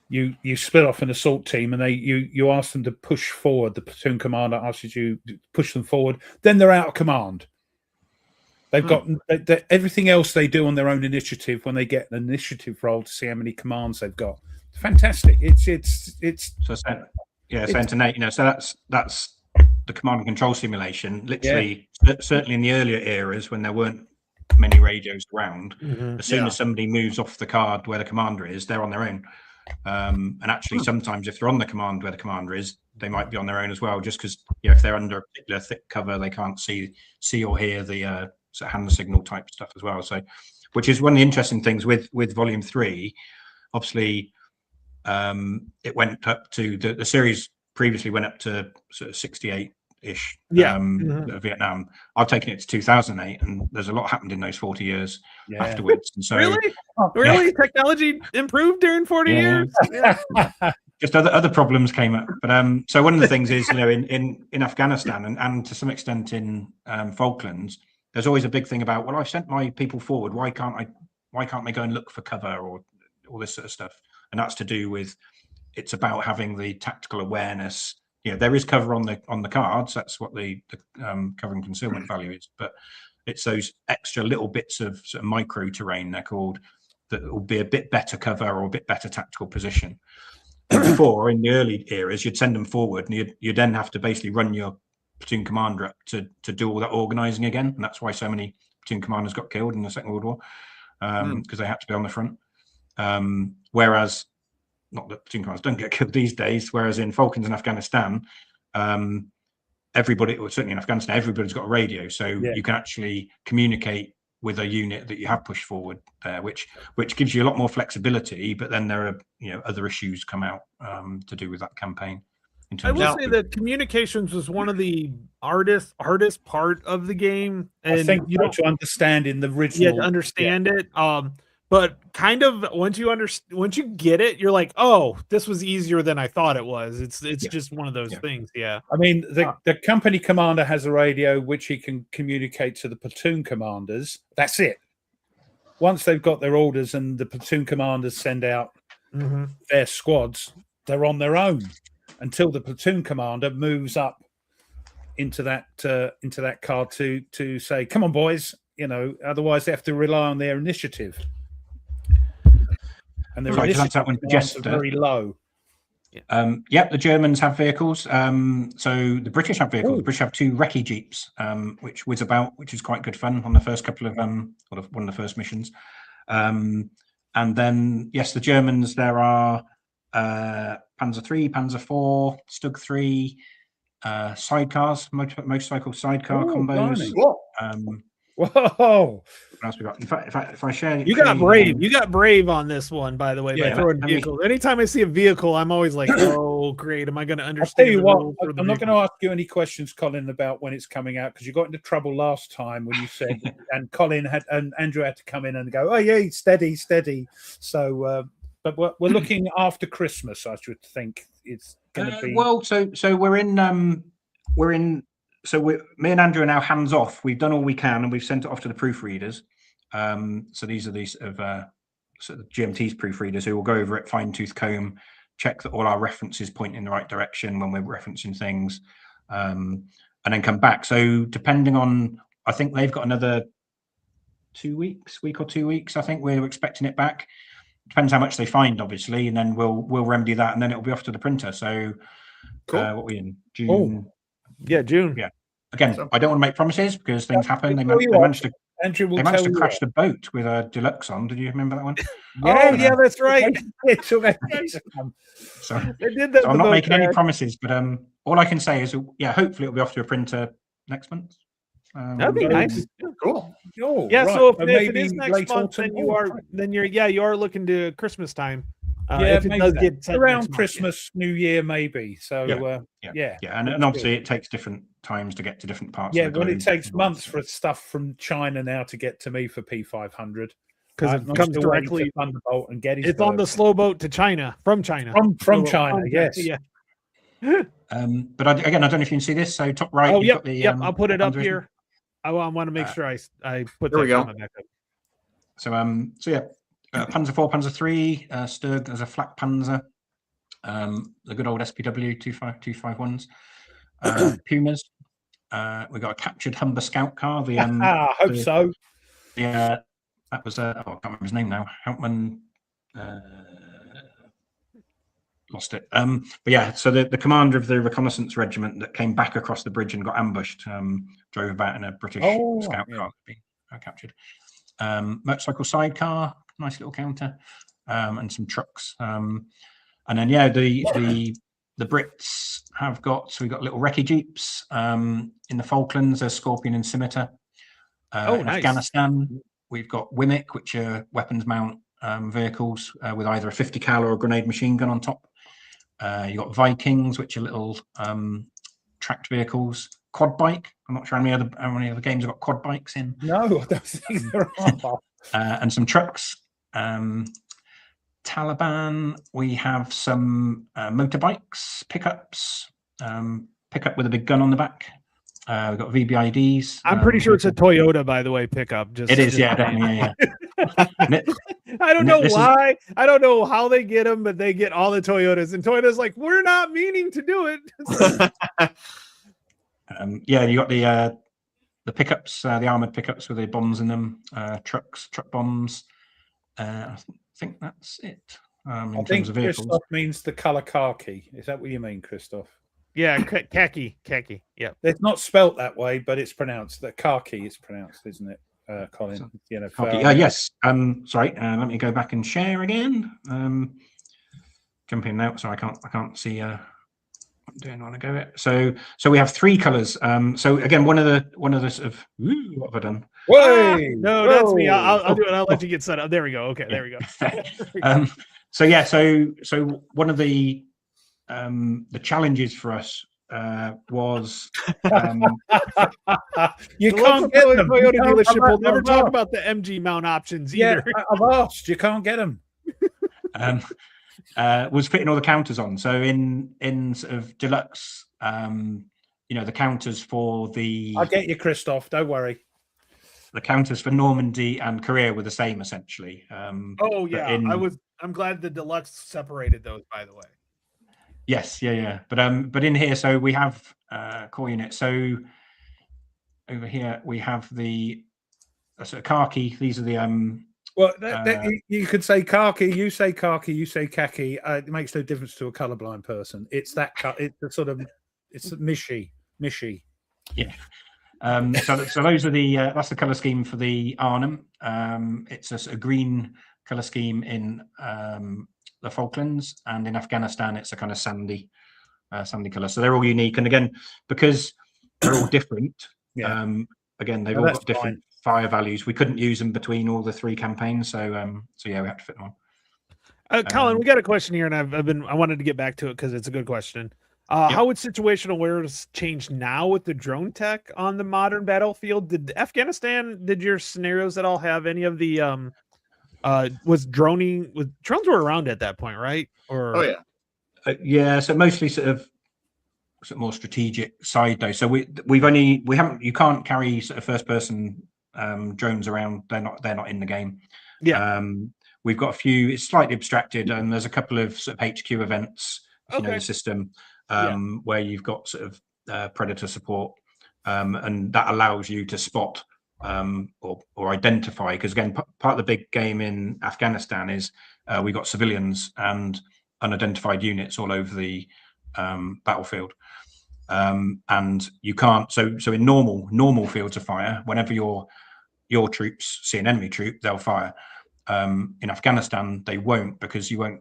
You split off an assault team, and you ask them to push forward. The platoon commander asks you to push them forward. Then they're out of command. They've got everything else they do on their own initiative when they get an initiative roll to see how many commands they've got. Fantastic! It's so saying to Nate, you know, so that's the command and control simulation. Literally, certainly in the earlier eras when there weren't many radios around, as soon as somebody moves off the card where the commander is, they're on their own. And actually, sometimes if they're on the command where the commander is, they might be on their own as well. Just because, you know, if they're under a particular thick cover, they can't see or hear the sort of hand signal type stuff as well. So, which is one of the interesting things with Volume 3. Obviously, it went up to the series previously went up to sort of 68-ish. Vietnam. I've taken it to 2008, and there's a lot happened in those 40 years afterwards. And so, really, technology improved during 40 years. Just other problems came up. But so one of the things is, you know, in Afghanistan and to some extent in Falklands, there's always a big thing about, well, I've sent my people forward. Why can't they go and look for cover or all this sort of stuff? And that's to do with, it's about having the tactical awareness there is cover on the cards. That's what the cover and concealment value is. But it's those extra little bits of sort of micro terrain, they're called, that will be a bit better cover or a bit better tactical position. And before, in the early eras, you'd send them forward, and you'd then have to basically run your platoon commander up to do all that organising again. And that's why so many platoon commanders got killed in the Second World War, because they had to be on the front. Whereas, not that platoon commanders don't get killed these days, whereas in Falklands and Afghanistan, everybody, or certainly in Afghanistan, everybody's got a radio. So you can actually communicate with a unit that you have pushed forward there, which gives you a lot more flexibility. But then there are other issues come out to do with that campaign. I will say that communications was one of the hardest part of the game, and I think you have to understand in the original. Yeah, to understand it. But kind of once you get it, you're like, oh, this was easier than I thought it was. It's just one of those things. Yeah. I mean, the company commander has a radio which he can communicate to the platoon commanders. That's it. Once they've got their orders and the platoon commanders send out their squads, they're on their own until the platoon commander moves up into that card to say, come on, boys. Otherwise they have to rely on their initiative. And the initiative are very low. The Germans have vehicles. So the British have vehicles. The British have 2 recce jeeps, which whiz about, which is quite good fun on the first couple of one of the first missions. And then the Germans, there are Panzer 3, Panzer 4, Stug 3, sidecars, motorcycle sidecar combos. Whoa! What else we got? In fact, if I share, you got brave. You got brave on this one, by the way, by throwing vehicles. Anytime I see a vehicle, I'm always like, "Oh, great! Am I going to understand?" I'll tell you what, I'm not going to ask you any questions, Colin, about when it's coming out, because you got into trouble last time when you said, and Colin and Andrew had to come in and go, "Oh yeah, steady." So, but we're looking after Christmas. I should think it's going to be well. So me and Andrew are now hands off. We've done all we can, and we've sent it off to the proofreaders. So these are these sort of GMT's proofreaders who will go over it fine tooth comb, check that all our references point in the right direction when we're referencing things, and then come back. So depending on, I think they've got another week or 2 weeks. I think we're expecting it back. Depends how much they find, obviously, and then we'll remedy that, and then it'll be off to the printer. So, cool. What are we in June? Oh. Yeah, June. Yeah. Again, I don't want to make promises because things happen. They managed to crash the boat with a deluxe on. Did you remember that one? Yeah, that's right. So they did that. So I'm not making any promises, but all I can say is, hopefully it'll be off to a printer next month. That'd be nice. Cool. Yeah. Right. So if it is next month, then you are looking to Christmas time. If it does get around Christmas, New Year, maybe. So and obviously it takes different times to get to different parts. Yeah, well, it takes months for stuff from China now to get to me for P500 because it comes directly Thunderbolt and Gettysburg. It's on the slow boat to China from China. From China, yes. Yeah. But I don't know if you can see this. So top right. I'll put it up here. I want to make sure I put that comment back up. So Panzer 4, Panzer 3, Stug as a flak Panzer, the good old SPW 251s, Pumas. We got a captured Humber Scout car. I hope so. Yeah, that was I can't remember his name now. Hauptmann. Lost it. But yeah, so the commander of the reconnaissance regiment that came back across the bridge and got ambushed drove about in a British scout car being captured. Motorcycle sidecar, nice little counter, and some trucks. And then the Brits have got, so we've got little recce jeeps in the Falklands, there's Scorpion and Scimitar. In Afghanistan, we've got WMIC, which are weapons mount vehicles with either a 50 cal or a grenade machine gun on top. You've got Vikings, which are little tracked vehicles. Quad bike. I'm not sure how many other games have got quad bikes in. No, I don't think there are. And some trucks. Taliban, we have some motorbikes, pickups, pickup with a big gun on the back. We've got VBIDs. I'm pretty sure it's a Toyota, by the way, pickup. Definitely. Yeah. I don't know why. I don't know how they get them, but they get all the Toyotas, and Toyota's like, we're not meaning to do it. Yeah, you got the pickups, the armored pickups with the bombs in them, truck bombs. I think that's it. In terms of vehicles, Christoph means the color khaki. Is that what you mean, Christoph? Yeah, khaki. Yeah, it's not spelt that way, but it's pronounced that khaki is pronounced, isn't it, Colin? You know, yes. Sorry. Let me go back and share again. Jump in now, so I can't see. What I'm doing when I go it. So we have 3 colors. So again, one of the sort of what have I done? No, that's me. I'll do it. I'll let you get set up. There we go. Okay, there we go. So yeah, so one of the challenges for us was you can't get them. Toyota dealership will never talk about the MG mount options either. Yeah, I've asked. You can't get them. Was fitting all the counters on. So in sort of deluxe, the counters for the. I get you, Christoph. Don't worry. The counters for Normandy and Korea were the same essentially. Oh yeah, I'm glad the deluxe separated those. By the way. Yes, yeah. But in here, so we have core unit. So over here we have the sort of khaki. These are the Well, you could say khaki. You say khaki. You say khaki. It makes no difference to a colorblind person. It's that. It's a sort of. It's mishy. Yeah. So those are the. That's the color scheme for the Arnhem. It's a green color scheme in the Falklands, and in Afghanistan it's a kind of sandy color. So they're all unique, and again, because they're all different. Yeah. Again, they've all got different fire values. We couldn't use them between all the 3 campaigns, so yeah, we had to fit them on. Colin, we got a question here, and I wanted to get back to it because it's a good question. How would situational awareness change now with the drone tech on the modern battlefield? Did your scenarios at all have any of the drones were around at that point, right? Or yeah, so mostly sort of more strategic side though. So you can't carry sort of first person drones around. They're not in the game. Yeah. We've got a few. It's slightly abstracted, and there's a couple of sort of HQ events. You know the system where you've got sort of predator support, and that allows you to spot or identify. Because again, part of the big game in Afghanistan is we got civilians and unidentified units all over the battlefield, and you can't. So in normal fields of fire, whenever your troops see an enemy troop, they'll fire. In Afghanistan, they won't, because you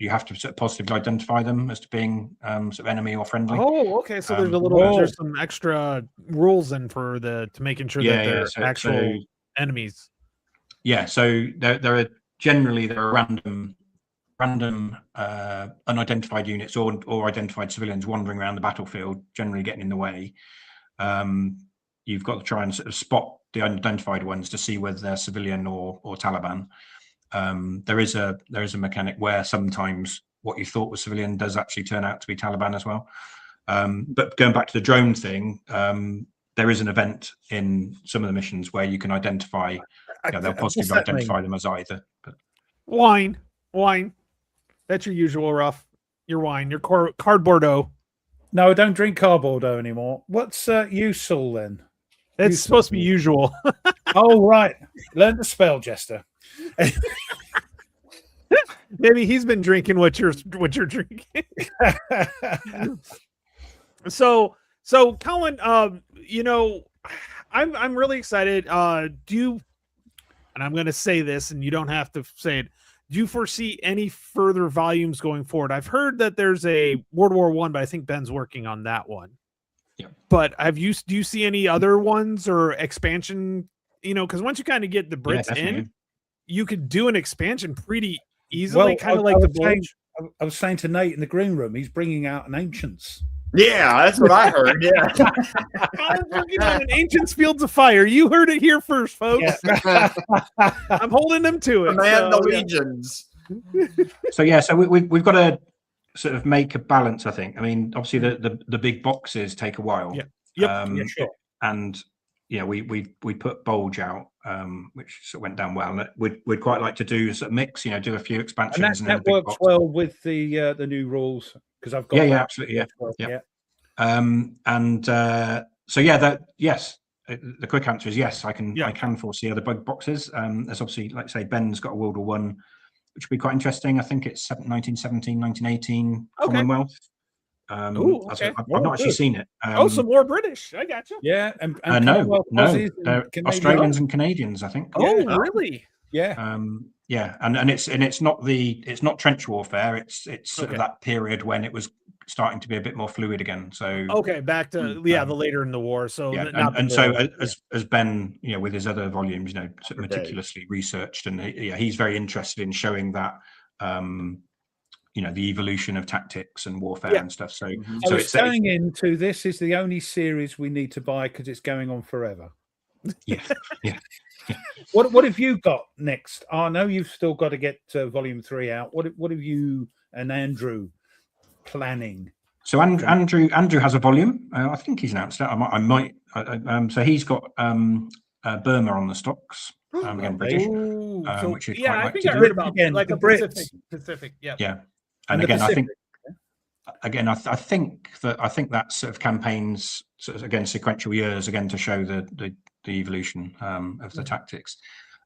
have to sort of positively identify them as to being sort of enemy or friendly. Oh, okay. So there's some extra rules in for to making sure that they're actual enemies. Yeah. So there are random unidentified units or identified civilians wandering around the battlefield, generally getting in the way. You've got to try and sort of spot the unidentified ones to see whether they're civilian or Taliban. There is a mechanic where sometimes what you thought was civilian does actually turn out to be Taliban as well. But going back to the drone thing, there is an event in some of the missions where you can identify. They'll positively identify them as either. But wine. That's your usual rough. Your wine. Your cardboardo. No, I don't drink cardboardo anymore. What's usual then? It's supposed to be usual. Oh right, learn to spell, Jester. Maybe he's been drinking what you're drinking. So Colin, I'm really excited. And I'm going to say this, and you don't have to say it. Do you foresee any further volumes going forward? I've heard that there's a World War I, but I think Ben's working on that one. Yeah. But do you see any other ones or expansion? Because once you kind of get the Brits in, you could do an expansion pretty easily, kind of like the Bulge. I was saying to Nate in the green room, he's bringing out an Ancients. Yeah, that's what I heard. Yeah. I'm working on an Ancients Fields of Fire. You heard it here first, folks. Yeah. I'm holding them to it. Command the legions. So we've got to sort of make a balance, I think. I mean, obviously the big boxes take a while. Yeah. Yep. Sure. And we put Bulge out, which sort of went down well. And we'd quite like to do a mix, do a few expansions And then that a big works box. well with the new rules, because I've got Yeah, absolutely, yeah. Yes, the quick answer is yes. I can foresee other bug boxes. There's obviously, like I say, Ben's got a World War One, which would be quite interesting. I think it's 1917, 1918 Commonwealth. Okay. I've not actually seen it. Some more British. I got you. Yeah, and no, and Australians and Canadians, I think. Really? Yeah. And it's not trench warfare. It's sort of that period when it was starting to be a bit more fluid again. So back to the later in the war. So as Ben, with his other volumes, sort of meticulously researched, and he's very interested in showing that. The evolution of tactics and warfare and stuff. So it's going into this is the only series we need to buy because it's going on forever. Yeah. What have you got next? I know you've still got to get volume 3 out. What have you and Andrew planning? So Andrew has a volume. I think he's announced it. I might. So he's got Burma on the stocks. Again, British. Which is I think I read about again, like a Pacific. Yeah. And again, I think I think that sort of campaigns sort of, again, sequential years again to show the evolution of the tactics.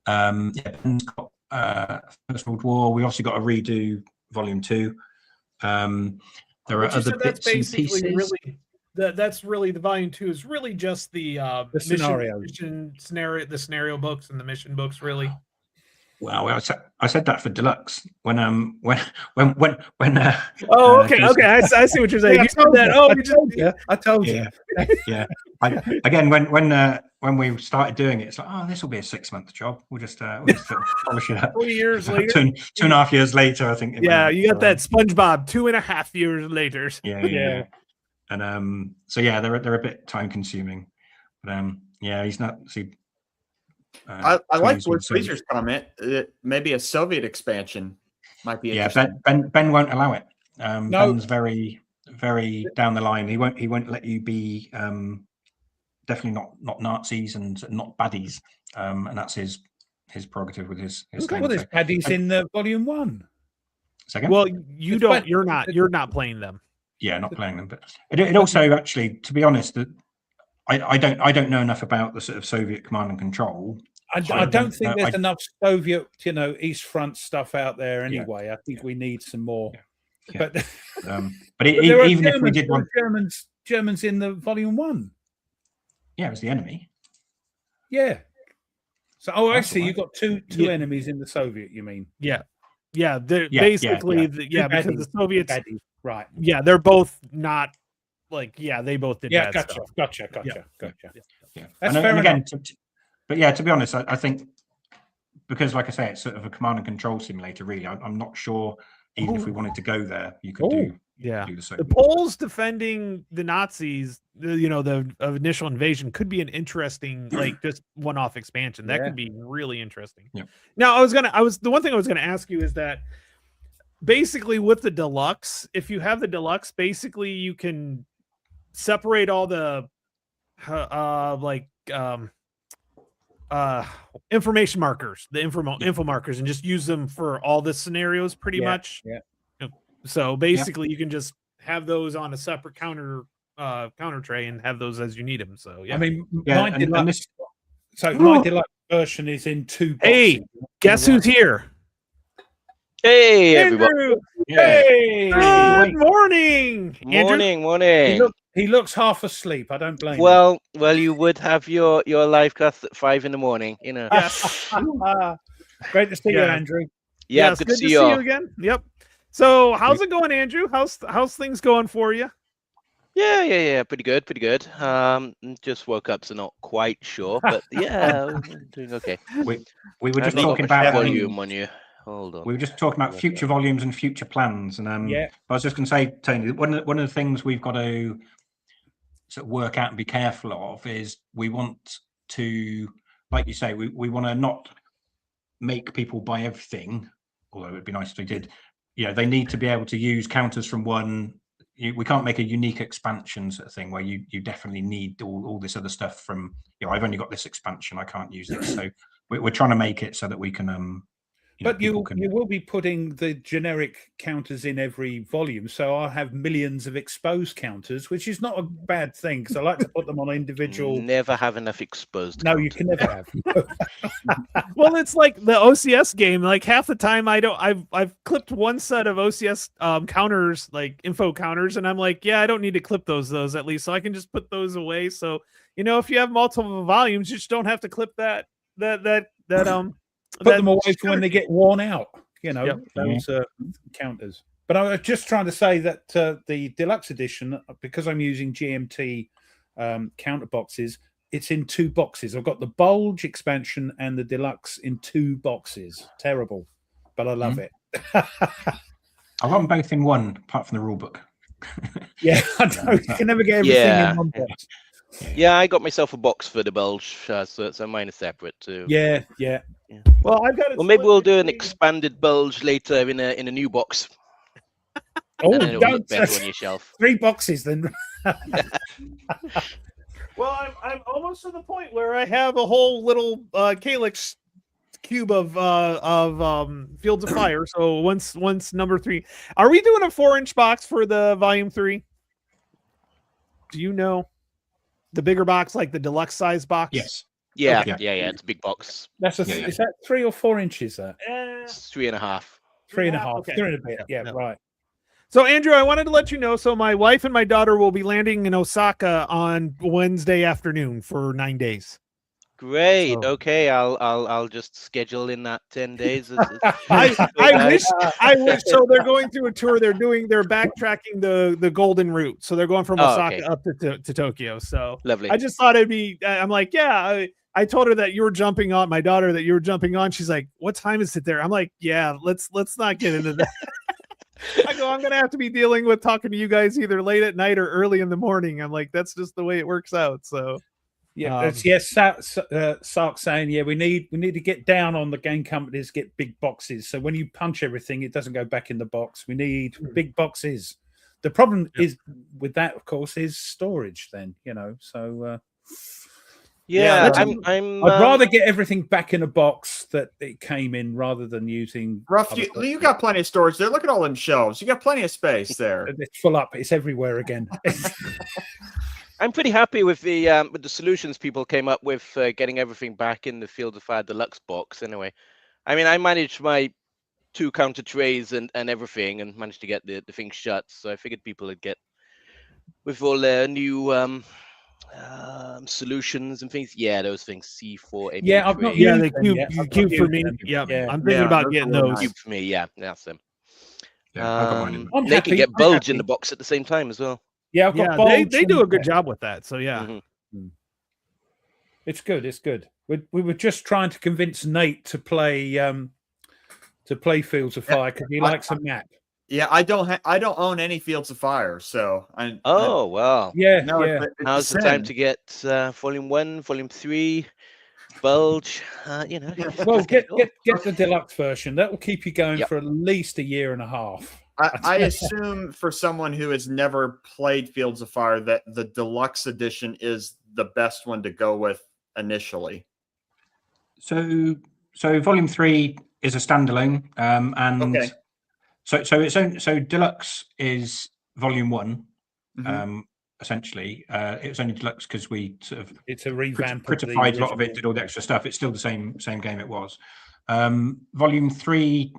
Ben's got First World War. We also got a redo volume 2. There are other bits and pieces. That's really the volume 2 is really just the scenario books and the mission books, really. Well, I said that for deluxe when okay. I see what you're saying. I told you. Yeah. When we started doing it, it's like, this will be a 6-month job. We'll just polish it up. 3 years later, 2.5 years later, I think. Yeah, you got that SpongeBob 2.5 years later. Yeah. And they're a bit time consuming, but he's not. See, I like Word Freezer's comment. Maybe a Soviet expansion might be interesting. Ben won't allow it. No. Ben's very, very down the line. He won't let you be definitely not Nazis and not baddies. And that's his prerogative with his thing. Well, there's baddies in the volume 1. Second? Well, you're not playing them. Yeah, not playing them. But it also actually, to be honest, that I don't know enough about the sort of Soviet command and control. I don't think there's enough Soviet, East Front stuff out there anyway. I think we need some more. Yeah. But even if we did one, Germans in the volume 1. Yeah, it was the enemy. Yeah. So, I see. You got two enemies in the Soviet. You mean? Yeah. Basically, because the Soviets, right? Yeah, they're both not like. Yeah, they both did. Yeah, bad gotcha. stuff. Yeah. That's fair enough. To be honest, I think because, like I say, it's sort of a command and control simulator. Really, I'm not sure. Even if we wanted to go there, you could do. Yeah, do the Poles defending the Nazis, the initial invasion could be an interesting, like, just one-off expansion. That could be really interesting. Yeah. Now, the one thing I was gonna ask you is that basically with the deluxe, if you have the deluxe, basically you can separate all the information markers, the info markers, and just use them for all the scenarios pretty much. Yeah. So basically, you can just have those on a separate counter tray and have those as you need them. So I mean, my deluxe version is in 2 boxes. Hey, guess who's here? Hey, everybody! Hey, good morning. Morning. He looks half asleep. I don't blame him. Well, you would have your live cast at 5 in the morning. Yes. Great to see you, Andrew. Yeah, good to see you again. Yep. So, how's it going, Andrew? How's things going for you? Yeah. Pretty good. Just woke up, so not quite sure, but yeah, I'm doing okay. We were just talking about volume on you. Hold on. We were just talking about future volumes and future plans, and I was just going to say, Tony, one of the things we've got to sort of work out and be careful of is we want to, like you say, we want to not make people buy everything, although it'd be nice if they did. They need to be able to use counters from one, we can't make a unique expansion sort of thing where you definitely need all this other stuff from, I've only got this expansion, I can't use this. So we're trying to make it so that we can but you will be putting the generic counters in every volume, so I'll have millions of exposed counters, which is not a bad thing because I like to put them on individual. Never have enough exposed. No, you can never have. Well, it's like the OCS game. Like half the time, I've clipped one set of OCS counters, like info counters, and I'm like, yeah, I don't need to clip those at least, so I can just put those away. So if you have multiple volumes, you just don't have to clip that. Put them away for when they get worn out, those Yep. counters. But I was just trying to say that the deluxe edition, because I'm using GMT counter boxes, it's in 2 boxes. I've got the bulge expansion and the deluxe in 2 boxes. Terrible, but I love it. I've got them both in one, apart from the rule book. Yeah, I know. You can never get everything in one box. Yeah, I got myself a box for the bulge, so mine is separate too. Yeah. Well, I've got it. Well, maybe we'll do an between- expanded bulge later in a new box. Oh, And then it'll look don't better on your shelf. 3 boxes then. Well, I'm almost to the point where I have a whole little Calyx cube of Fields of Fire. So once number 3, are we doing a 4-inch box for the volume 3? Do you know the bigger box, like the deluxe size box? Yes. Yeah, Okay. yeah, it's a big box. That's Yeah. Is that 3 or 4 inches? That It's 3.5. 3.5. Okay. 3 and a bit. Yeah, No. right. So, Andrew, I wanted to let you know. So, my wife and my daughter will be landing in Osaka on Wednesday afternoon for 9 days. Great. So- Okay, I'll just schedule in that 10 days. I wish. So, they're going through a tour. They're backtracking the golden route. So, they're going from Osaka okay. up to Tokyo. So, Lovely. I just thought it'd be. I'm like, yeah. I told her that you were jumping on. My daughter that you were jumping on. She's like, "What time is it there?" I'm like, "Yeah, let's not get into that." I go, I'm gonna have to be dealing with talking to you guys either late at night or early in the morning. I'm like, that's just the way it works out. So Yeah, Sark saying, yeah, we need to get down on the game companies, get big boxes. So when you punch everything, it doesn't go back in the box. We need big boxes. The problem is with that, of course, is storage. Then so. Yeah, I'd rather get everything back in a box that it came in rather than using. Ruff, you got plenty of storage there. Look at all them shelves. You got plenty of space there. It's full up. It's everywhere again. I'm pretty happy with the solutions people came up with getting everything back in the Field of Fire Deluxe box. Anyway, I mean, I managed my 2 counter trays and everything, and managed to get the thing shut. So I figured people would get with all their new solutions and things. Yeah, those things. C4. Yeah, I've not. yeah, used the them yet. I've cube not for used me. them. Yeah, I'm thinking about getting really those. nice. Cube for me. Yeah, that's them. Yeah, I've got mine in. I'm They happy. can get I'm bulge in happy. the box at the same time as well. Yeah, I've got Yeah, bulge. they do a good and- job with that. So yeah. Mhm. It's good. It's good. We were just trying to convince Nate to play Fields of Fire because he likes a map. Yeah, I don't own any Fields of Fire, so Oh well. Yeah, no, yeah. it's Now's a the time sin. to get Volume 1, Volume 3, bulge. Well, get the deluxe version. That will keep you going Yep. for at least a year and a half. I assume for someone who has never played Fields of Fire that the deluxe edition is the best one to go with initially. So volume 3 is a standalone, and Okay. so deluxe is volume 1. Mhm. Essentially, it was only deluxe because we sort of It's a revamp. prettified a lot of it, did all the extra stuff. It's still the same game it was. Volume 3,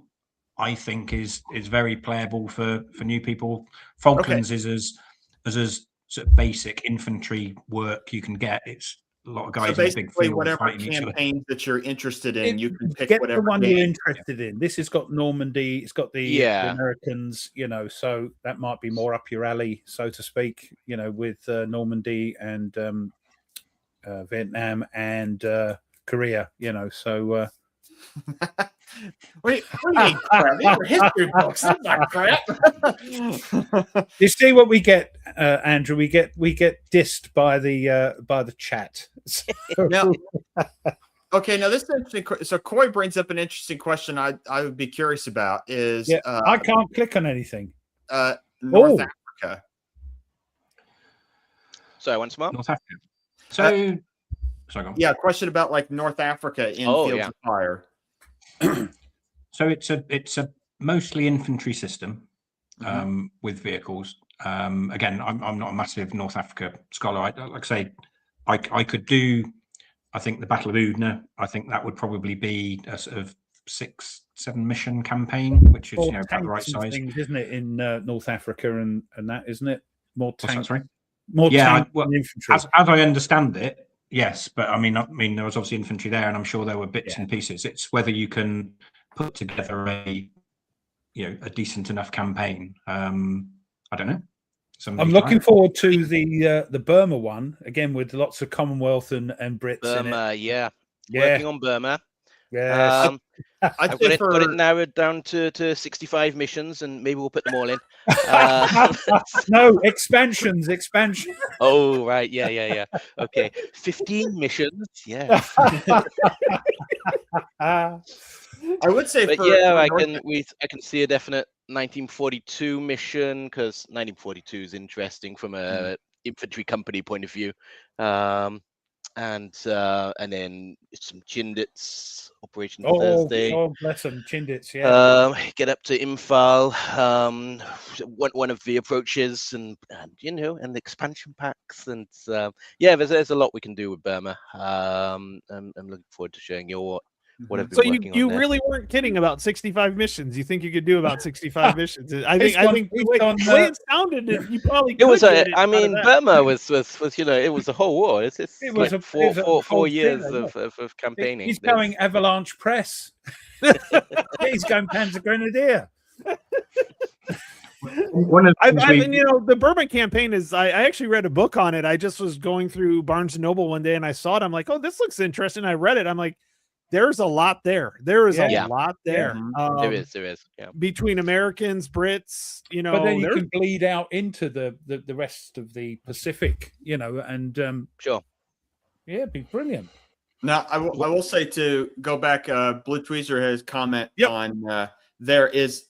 I think, is very playable for new people. Falcons is as sort of basic infantry work you can get. It's a lot of So guys in a big basically, field whatever fighting each other. campaigns that you're interested in, you can pick Get whatever the one game. you're interested in. This has got Normandy. It's got the Americans. So that might be more up your alley, so to speak. With Normandy and Vietnam and Korea. So. Wait, what do you mean crap? These are history books. That's not crap. You see what we get, Andrew? We get dissed by the chat. So- Now, okay, now this is interesting. So Coy brings up an interesting question I would be curious about is I can't click on anything. North Africa. Sorry, once more. North Africa. So, sorry, go on. Yeah, question about like North Africa in Fields of Fire. So it's a mostly infantry system with vehicles. Again, I'm not a massive North Africa scholar. Like I say, I could do. I think the Battle of Udine. I think that would probably be a sort of 6-7 mission campaign, which is about the right size, things, isn't it? In North Africa and that, isn't it? More tanks, more tank infantry. As I understand it, yes. But I mean, there was obviously infantry there, and I'm sure there were bits and pieces. It's whether you can put together a decent enough campaign. I don't know. I'm looking forward to the Burma one again with lots of Commonwealth and Brits Burma, in it. Working on Burma. Yes. I've got it narrowed down to 65 missions, and maybe we'll put them all in. No, expansions. Oh, right. Yeah. Okay. 15 missions. Yeah. I would say, but I can see a definite 1942 mission, because 1942 is interesting from a infantry company point of view, and then some Chindits, Operation Thursday. Oh, bless them, Chindits. Yeah. Get up to Imphal. One of the approaches, and the expansion packs, and there's a lot we can do with Burma. I'm looking forward to showing you what I've been working on. So you really weren't kidding about 65 missions. You think you could do about 65 missions? I think the way it sounded, you probably could. It was Burma was it was a whole war. It was like four years of campaigning. He's going Avalanche Press. He's going Panzer Grenadier. The Burma campaign is. I actually read a book on it. I just was going through Barnes and Noble one day and I saw it. I'm like, oh, this looks interesting. I read it. I'm like, there's a lot there. There is a lot there. There is. Yeah. Between Americans, Brits, But then you can bleed out into the rest of the Pacific, and sure. Yeah, it'd be brilliant. Now, I will say, to go back, Blue Tweezer has comment on there is,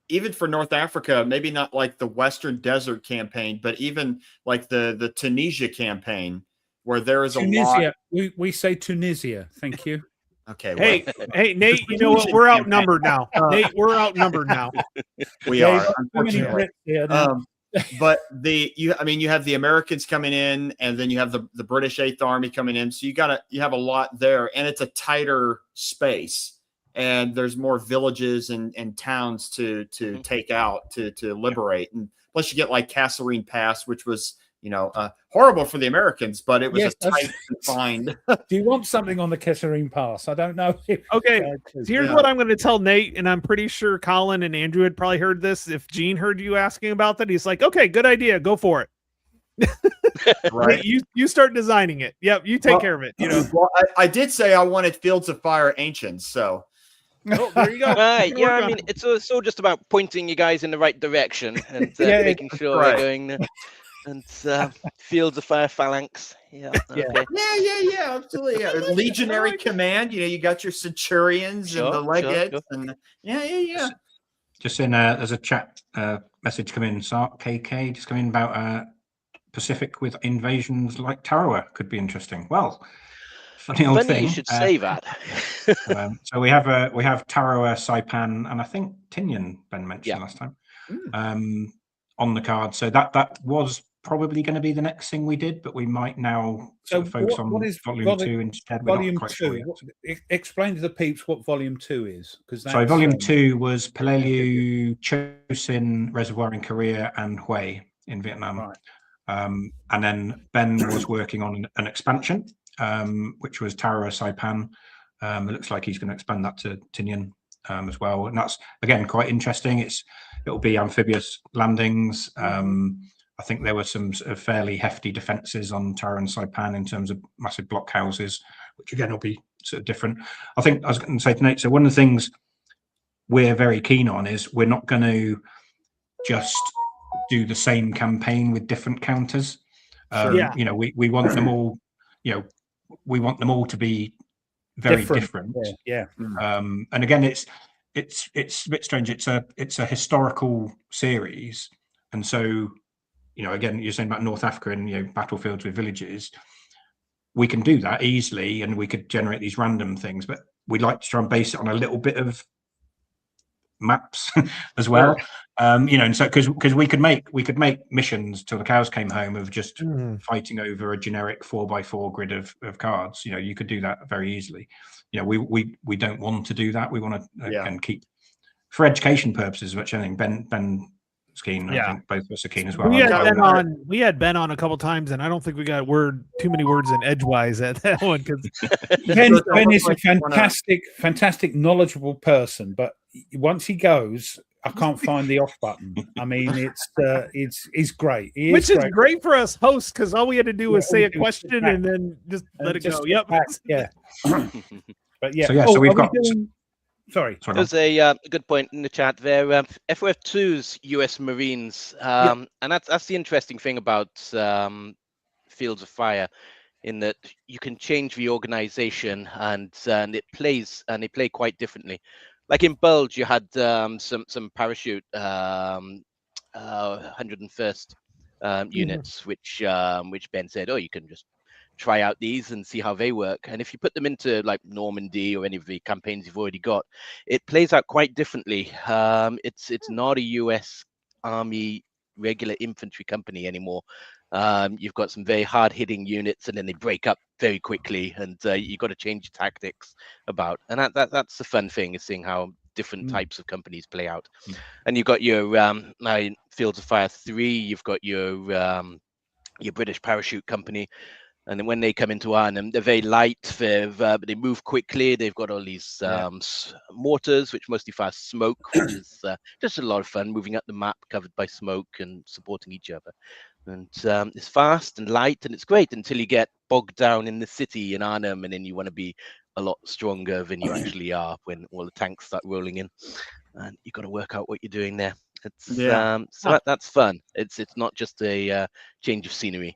even for North Africa, maybe not like the Western Desert campaign, but even like the Tunisia campaign, where there is Tunisia. We say Tunisia. Thank you. Okay. Hey, Nate. You know what? We're outnumbered now. Nate, we're outnumbered now. We are, unfortunately. But you have the Americans coming in, and then you have the British 8th Army coming in. So you have a lot there, and it's a tighter space, and there's more villages and towns to take out to liberate, and plus you get like Kasserine Pass, which was horrible for the Americans, but it was a tight confined. Do you want something on the Kasserine Pass? I don't know. Okay, here's what I'm going to tell Nate, and I'm pretty sure Colin and Andrew had probably heard this. If Gene heard you asking about that, he's like, okay, good idea. Go for it. Right. You start designing it. Yep. You take care of it. Well, I did say I wanted Fields of Fire Ancients, so. Oh, there you go. Right. Yeah. I mean, it's all just about pointing you guys in the right direction and making sure we're going. And Fields of Fire Phalanx. Yeah. Absolutely. Yeah. Legionary Command. You got your Centurions and the Legates. And Just in there's a chat message coming. Sark KK just coming about Pacific with invasions like Tarawa could be interesting. Well, funny thing. You should say that. So we have Tarawa, Saipan, and I think Tinian Ben mentioned last time. On the card. So that was probably going to be the next thing we did, but we might now focus on volume 2 instead. Volume 2. Explain to the peeps what volume 2 is, because volume 2 was Peleliu, Chosin Reservoir in Korea, and Hue in Vietnam. Right. And then Ben was working on an expansion, which was Tarawa Saipan. It looks like he's going to expand that to Tinian as well, and that's again quite interesting. It'll be amphibious landings. I think there were some sort of fairly hefty defences on Tarawa and Saipan in terms of massive blockhouses, which again will be sort of different. I think I was going to say to Nate, so one of the things we're very keen on is we're not going to just do the same campaign with different counters. We want them all. We want them all to be very different. And again, it's a bit strange. It's a historical series, and so again, you're saying about North Africa and battlefields with villages. We can do that easily, and we could generate these random things, but we'd like to try and base it on a little bit of maps as well. And so because we could make missions till the cows came home of just fighting over a generic 4x4 grid of cards. You could do that very easily. We don't want to do that. We want to again keep for education purposes, which I think Ben keen. I think both of us are keen as well. We had Ben on a couple times, and I don't think we got too many words in edgewise at that one. Because Ben is a fantastic, knowledgeable person, but once he goes, I can't find the off button. I mean, it's great. Which is great for us hosts, because all we had to do was say a question and then just let it go. Yep. Yeah. But yeah. So we've got. Sorry. There's a good point in the chat there. FOF2's US Marines, and that's the interesting thing about Fields of Fire, in that you can change the organization and they play quite differently. Like in Bulge, you had some parachute 101st units, which Ben said, you can just try out these and see how they work. And if you put them into like Normandy or any of the campaigns you've already got, it plays out quite differently. It's not a US Army regular infantry company anymore. You've got some very hard-hitting units, and then they break up very quickly, and you've got to change your tactics about. And that's the fun thing, is seeing how different types of companies play out. And you've got your Fields of Fire 3. You've got your British Parachute Company. And then when they come into Arnhem, they're very light, but they move quickly. They've got all these mortars, which mostly fire smoke, which is just a lot of fun, moving up the map covered by smoke and supporting each other. And it's fast and light, and it's great until you get bogged down in the city in Arnhem, and then you want to be a lot stronger than you actually are when all the tanks start rolling in. And you've got to work out what you're doing there. It's that's fun. It's not just a change of scenery.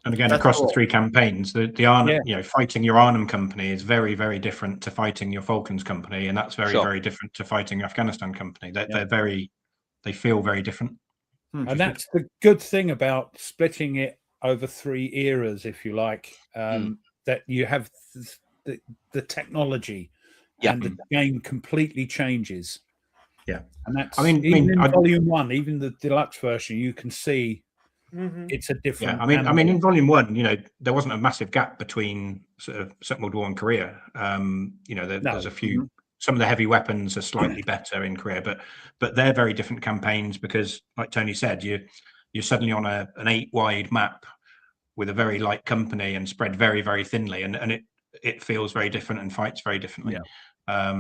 And again, across the three campaigns, the Arnhem, fighting your Arnhem company is very, very different to fighting your Falklands company, and that's very, very different to fighting your Afghanistan company. They feel very different. And that's the good thing about splitting it over 3 eras, if you like, that you have the technology, and the game completely changes. Yeah, and that's in Volume 1, even the deluxe version, you can see. It's a different. Yeah, I mean, in Volume 1, there wasn't a massive gap between sort of Second World War and Korea. There's a few. Some of the heavy weapons are slightly better in Korea, but they're very different campaigns because, like Tony said, you're suddenly on an 8-wide map with a very light company and spread very, very thinly, and it feels very different and fights very differently. Yeah.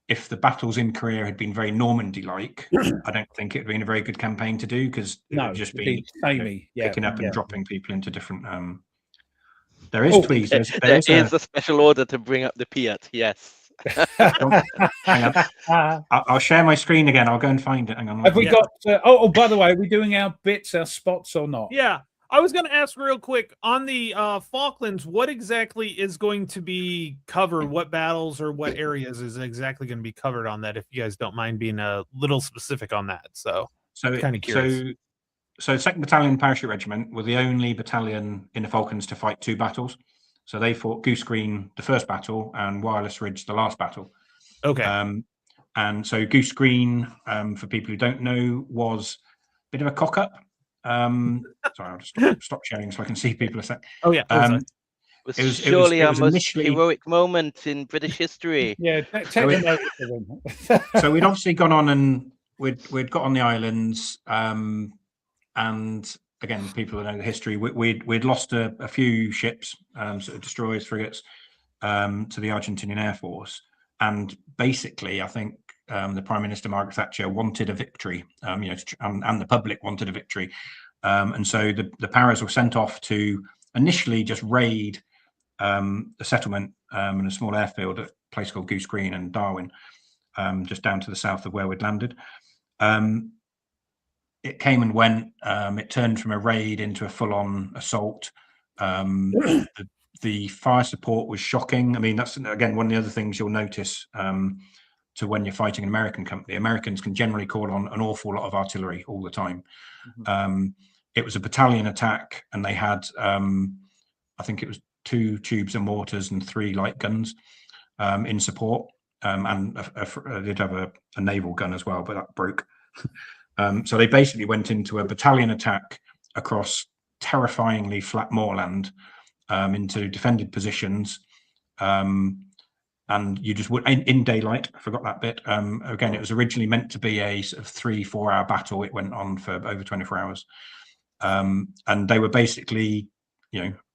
If the battles in Korea had been very Normandy-like, I don't think it would have been a very good campaign to do, because it would just be picking up and dropping people into different. There is tweeze. There is a special order to bring up the Piat. Yes. Hang on. I'll share my screen again. I'll go and find it. Hang on. Have we got? By the way, are we doing our spots or not? Yeah. I was going to ask real quick on the Falklands, what exactly is going to be covered? What battles or what areas is exactly going to be covered on that? If you guys don't mind being a little specific on that. So kind of curious. So 2nd Battalion Parachute Regiment were the only battalion in the Falklands to fight 2 battles. So they fought Goose Green the first battle and Wireless Ridge the last battle. Okay. And so Goose Green, for people who don't know, was a bit of a cock-up. Sorry, I'll just stop sharing so I can see people a sec. Oh yeah. It was surely our most heroic moment in British history. Yeah. So we'd obviously gone on and we'd got on the islands, and again, people know the history. We'd lost a few ships, sort of destroyers, frigates, to the Argentinian Air Force, and basically, I think the Prime Minister Margaret Thatcher wanted a victory, and the public wanted a victory, and so the Paras were sent off to initially just raid a settlement and a small airfield at a place called Goose Green and Darwin, just down to the south of where we'd landed. It came and went. It turned from a raid into a full-on assault. The fire support was shocking. I mean, that's again one of the other things you'll notice. to when you're fighting an American company. Americans can generally call on an awful lot of artillery all the time. It was a battalion attack, and they had, I think it was 2 tubes of mortars and 3 light guns in support. And they did have a naval gun as well, but that broke. So they basically went into a battalion attack across terrifyingly flat moorland into defended positions. And you just would in daylight. I forgot that bit. Again, it was originally meant to be a sort of 3-4 hour battle. It went on for over 24 hours. And they were basically,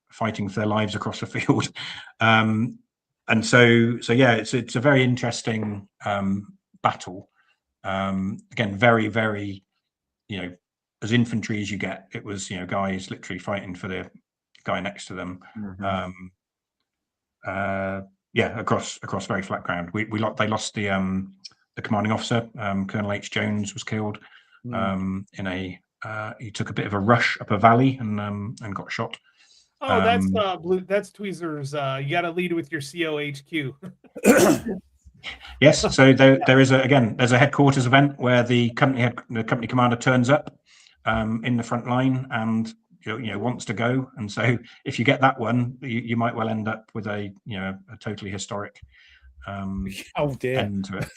fighting for their lives across the field. And so yeah, it's a very interesting battle. Again, very, very, as infantry as you get. It was, guys literally fighting for the guy next to them. Yeah, across very flat ground. They lost the commanding officer. Colonel H. Jones was killed he took a bit of a rush up a valley and got shot. Oh, that's Tweezer's. You got to lead with your COHQ. Yes, so there is there's a headquarters event where the company commander turns up in the front line and wants to go, and so if you get that one, you might well end up with a totally historic oh dear end to it.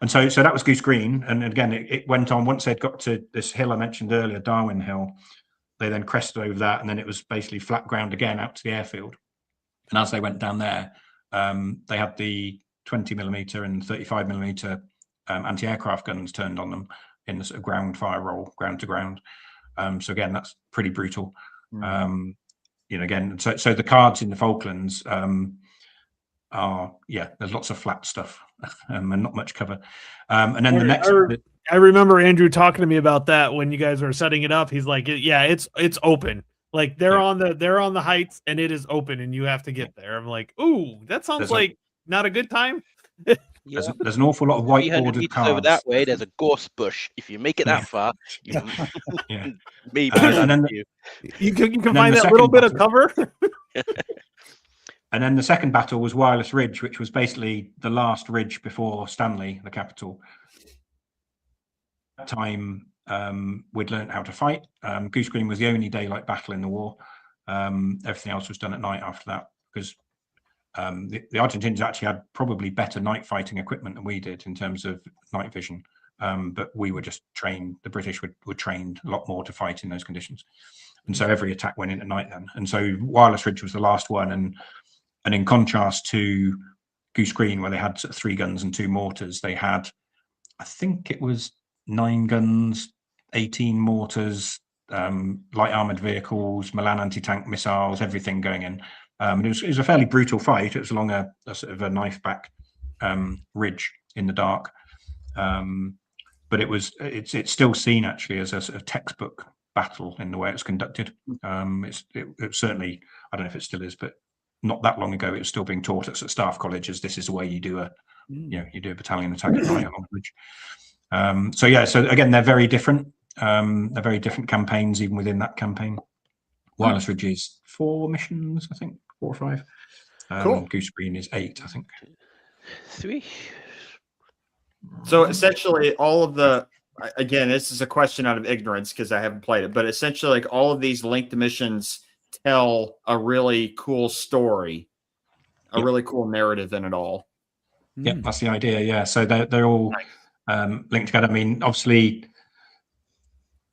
So that was Goose Green, and again it went on once they'd got to this hill I mentioned earlier, Darwin Hill. They then crested over that, and then it was basically flat ground again out to the airfield. And as they went down there, they had the 20mm and 35mm anti-aircraft guns turned on them in the sort of ground fire roll, ground to ground. So again, that's pretty brutal. Again, so the cards in the Falklands are, there's lots of flat stuff and not much cover. And then the next. I remember Andrew talking to me about that when you guys were setting it up. He's like, "Yeah, it's open. Like they're on the heights, and it is open, and you have to get there." I'm like, "Ooh, that sounds like not a good time." There's an awful lot of white bordered cards over that way. There's a gorse bush. If you make it that far, maybe and then you can find that little bit of cover. And then the second battle was Wireless Ridge, which was basically the last ridge before Stanley, the capital. At that time, we'd learned how to fight. Goose Green was the only daylight battle in the war. Everything else was done at night after that, because the Argentines actually had probably better night fighting equipment than we did in terms of night vision. But we were just trained, the British were trained a lot more to fight in those conditions. And so every attack went in at night then. And so Wireless Ridge was the last one. And in contrast to Goose Green, where they had 3 guns and 2 mortars, they had, I think it was 9 guns, 18 mortars, light armored vehicles, Milan anti-tank missiles, everything going in. It was a fairly brutal fight. It was along a sort of a knife back ridge in the dark. But it's still seen actually as a sort of textbook battle in the way it's conducted. It certainly, I don't know if it still is, but not that long ago, it was still being taught at staff colleges. This is the way you do a battalion attack at night along the ridge. So again, they're very different. They're very different campaigns, even within that campaign. Wireless Ridge is 4 missions, I think, 4 or 5. Cool. Goose Green is 8, I think. 3. So essentially, all of the, again, this is a question out of ignorance because I haven't played it, but essentially, like all of these linked missions tell a really cool story, a really cool narrative in it all. Yeah, that's the idea. Yeah, so they're all linked together. I mean, obviously,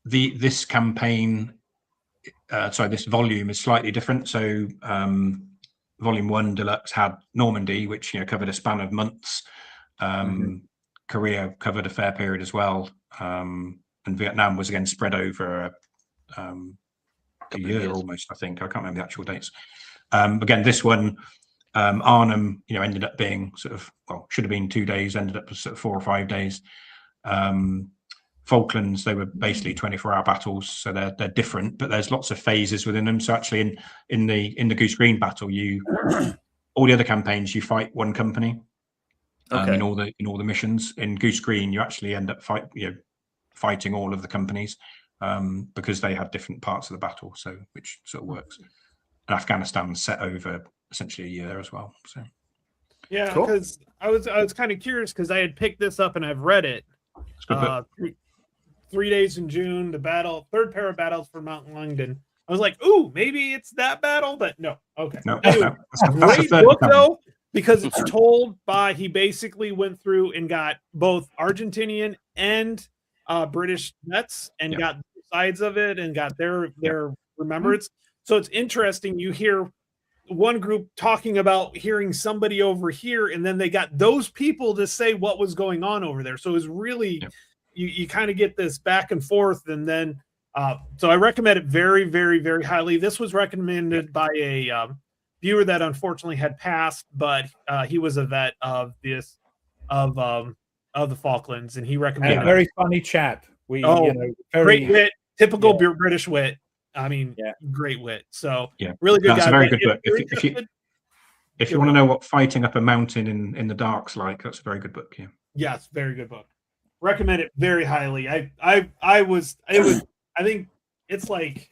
this campaign, this volume is slightly different. So, Volume 1 Deluxe had Normandy, which covered a span of months. Korea covered a fair period as well, and Vietnam was again spread over a year almost. I think I can't remember the actual dates. Again, this one, Arnhem, ended up being should have been 2 days, ended up as 4 or 5 days. Falklands, they were basically 24-hour battles, so they're different, but there's lots of phases within them. So actually, in the Goose Green battle, all the other campaigns you fight one company. In all the missions. In Goose Green, you actually end up fighting all of the companies because they have different parts of the battle, so which sort of works. And Afghanistan's set over essentially a year as well. So yeah, because I was kind of curious because I had picked this up and I've read it. It's a good book. 3 days in June, third pair of battles for Mount Langdon. I was like, ooh, maybe it's that battle, but no. Okay. No, Anyway, that's the great third book company. though, because it's told by, he basically went through and got both Argentinian and British vets and got sides of it and got their remembrance. So it's interesting. You hear one group talking about hearing somebody over here, and then they got those people to say what was going on over there. So it was really, you kind of get this back and forth. And then, so I recommend it very, very, very highly. This was recommended by a viewer that unfortunately had passed, but he was a vet of the Falklands, and he recommended a very funny chap. Very great wit, typical British wit. I mean, great wit. So really good. That's guy. a very good But book. If you want to know what fighting up a mountain in the dark's like, that's a very good book. Yes, very good book. Recommend it very highly. I think it's like,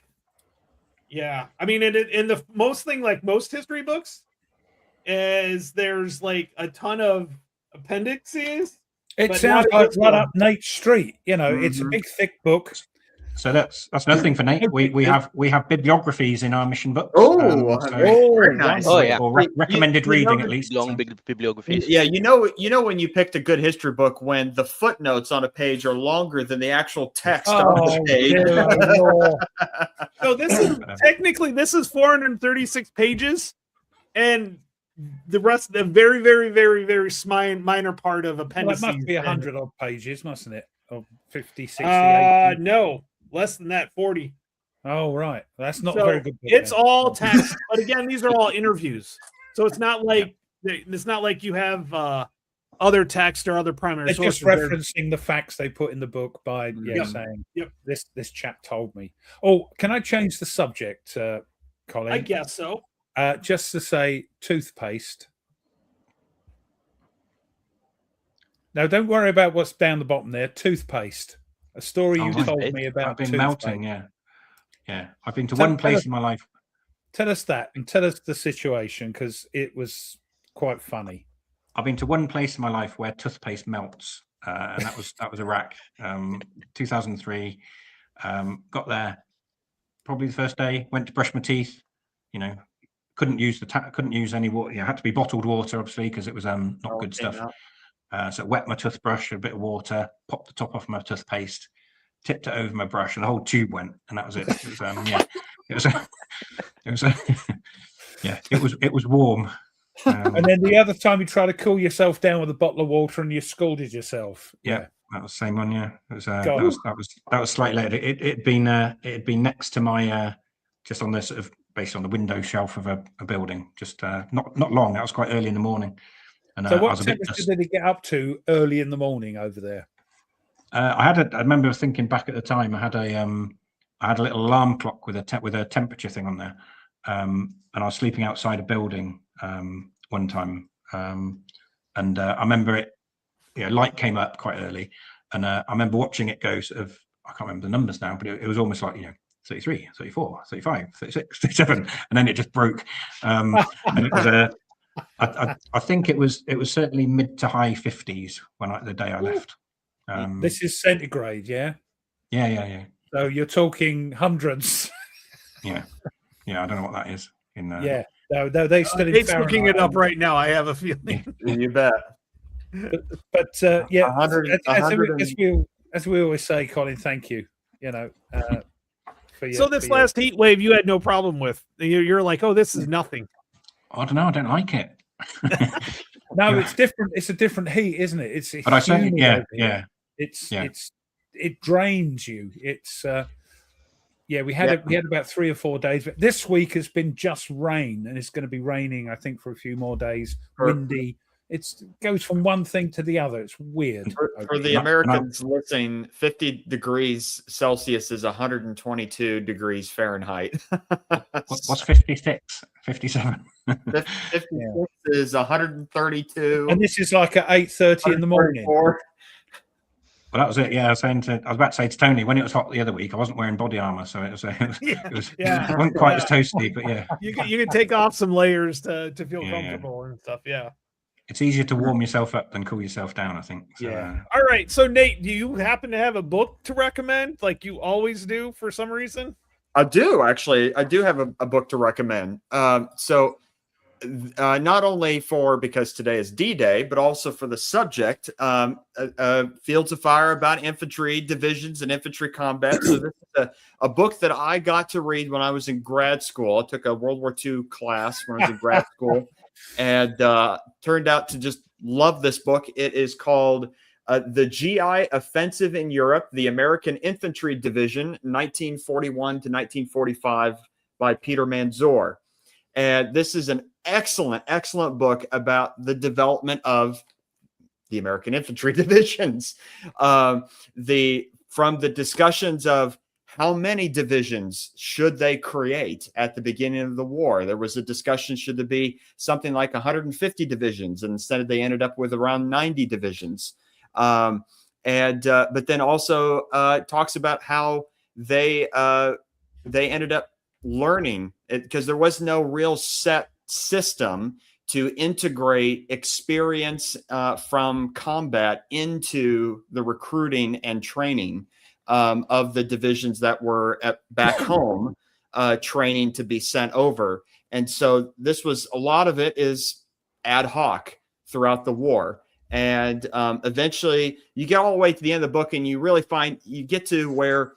I mean, in the most thing, like most history books, is there's like a ton of appendices. It sounds like right up Nate's street. It's a big, thick book. So that's nothing for Nate. We have bibliographies in our mission book. Very nice. Or recommended reading at least. Long big bibliographies. Yeah, you know when you picked a good history book when the footnotes on a page are longer than the actual text on the page. So this is technically 436 pages, and the rest, the very, very, very, very minor part of appendices. Well, it must be 100 odd pages, mustn't it? Or 50, 60, 80. No, less than that, 40. Oh, right. That's not a very good book. It's all text, but again, these are all interviews. So it's not like you have other text or other primary sources. Just referencing the facts they put in the book by saying, this chap told me. Oh, can I change the subject, Colin? I guess so. Just to say toothpaste. Now, don't worry about what's down the bottom there. Toothpaste. A story you told me about. I've been melting, yeah. I've been to one place in my life. Tell us that, and tell us the situation, because it was quite funny. I've been to one place in my life where toothpaste melts, and that was Iraq, 2003. Got there probably the first day. Went to brush my teeth. Couldn't use any water. Had to be bottled water, obviously, because it was not good stuff. So wet my toothbrush, a bit of water, popped the top off my toothpaste, tipped it over my brush, and the whole tube went, and that was it. It was warm. And then the other time you tried to cool yourself down with a bottle of water and you scalded yourself. That was the same one. It was that was slightly later. It had been next to my just on the sort of based on the window shelf of a building. Just not long. That was quite early in the morning. And, so what temperature did it get up to early in the morning over there? I remember thinking back at the time. I had a little alarm clock with a temperature thing on there, and I was sleeping outside a building one time, and I remember it. Light came up quite early, and I remember watching it go sort of. I can't remember the numbers now, but it was almost like 33, 34, 35, 36, 37, and then it just broke. And it was I think it was certainly mid to high 50s the day I left. This is centigrade, yeah? Yeah. So you're talking hundreds. Yeah. I don't know what that is. No, they still. Dave's looking it up right now. I have a feeling. You bet. But 100, as we always say, Colin, thank you. So this last heat wave, you had no problem with. You're like, oh, this is nothing. I don't know. I don't like it. No, it's different. It's a different heat, isn't it? But I say, it drains you. It's we had about 3 or 4 days, but this week has been just rain, and it's going to be raining, I think, for a few more days. Windy. It goes from one thing to the other. It's weird. For the Americans listening, 50 degrees Celsius is 122 degrees Fahrenheit. What's 56? 57? 56 is 132. And this is like at 8:30 in the morning. Well, that was it. Yeah, I was about to say to Tony, when it was hot the other week, I wasn't wearing body armor, so it wasn't quite as toasty. But yeah, you can take off some layers to feel comfortable and stuff. Yeah. it's easier to warm yourself up than cool yourself down, I think. So, Yeah. All right. So Nate, do you happen to have a book to recommend, like you always do for some reason? I do actually. I do have a book to recommend. Not only because today is D-Day, but also for the subject, Fields of Fire about infantry divisions and infantry combat. So this is a book that I got to read when I was in grad school. I took a World War II class when I was in grad school, and turned out to just love this book. It is called The GI Offensive in Europe, the American Infantry Division, 1941 to 1945, by Peter Manzor. And this is an excellent book about the development of the American infantry divisions. From the discussions of how many divisions should they create at the beginning of the war. There was a discussion, should there be something like 150 divisions? And instead they ended up with around 90 divisions. But then also talks about how they ended up learning it, because there was no real set system to integrate experience from combat into the recruiting and training of the divisions that were back home training to be sent over. And so this was, a lot of it is ad hoc throughout the war. And eventually you get all the way to the end of the book and you really you get to where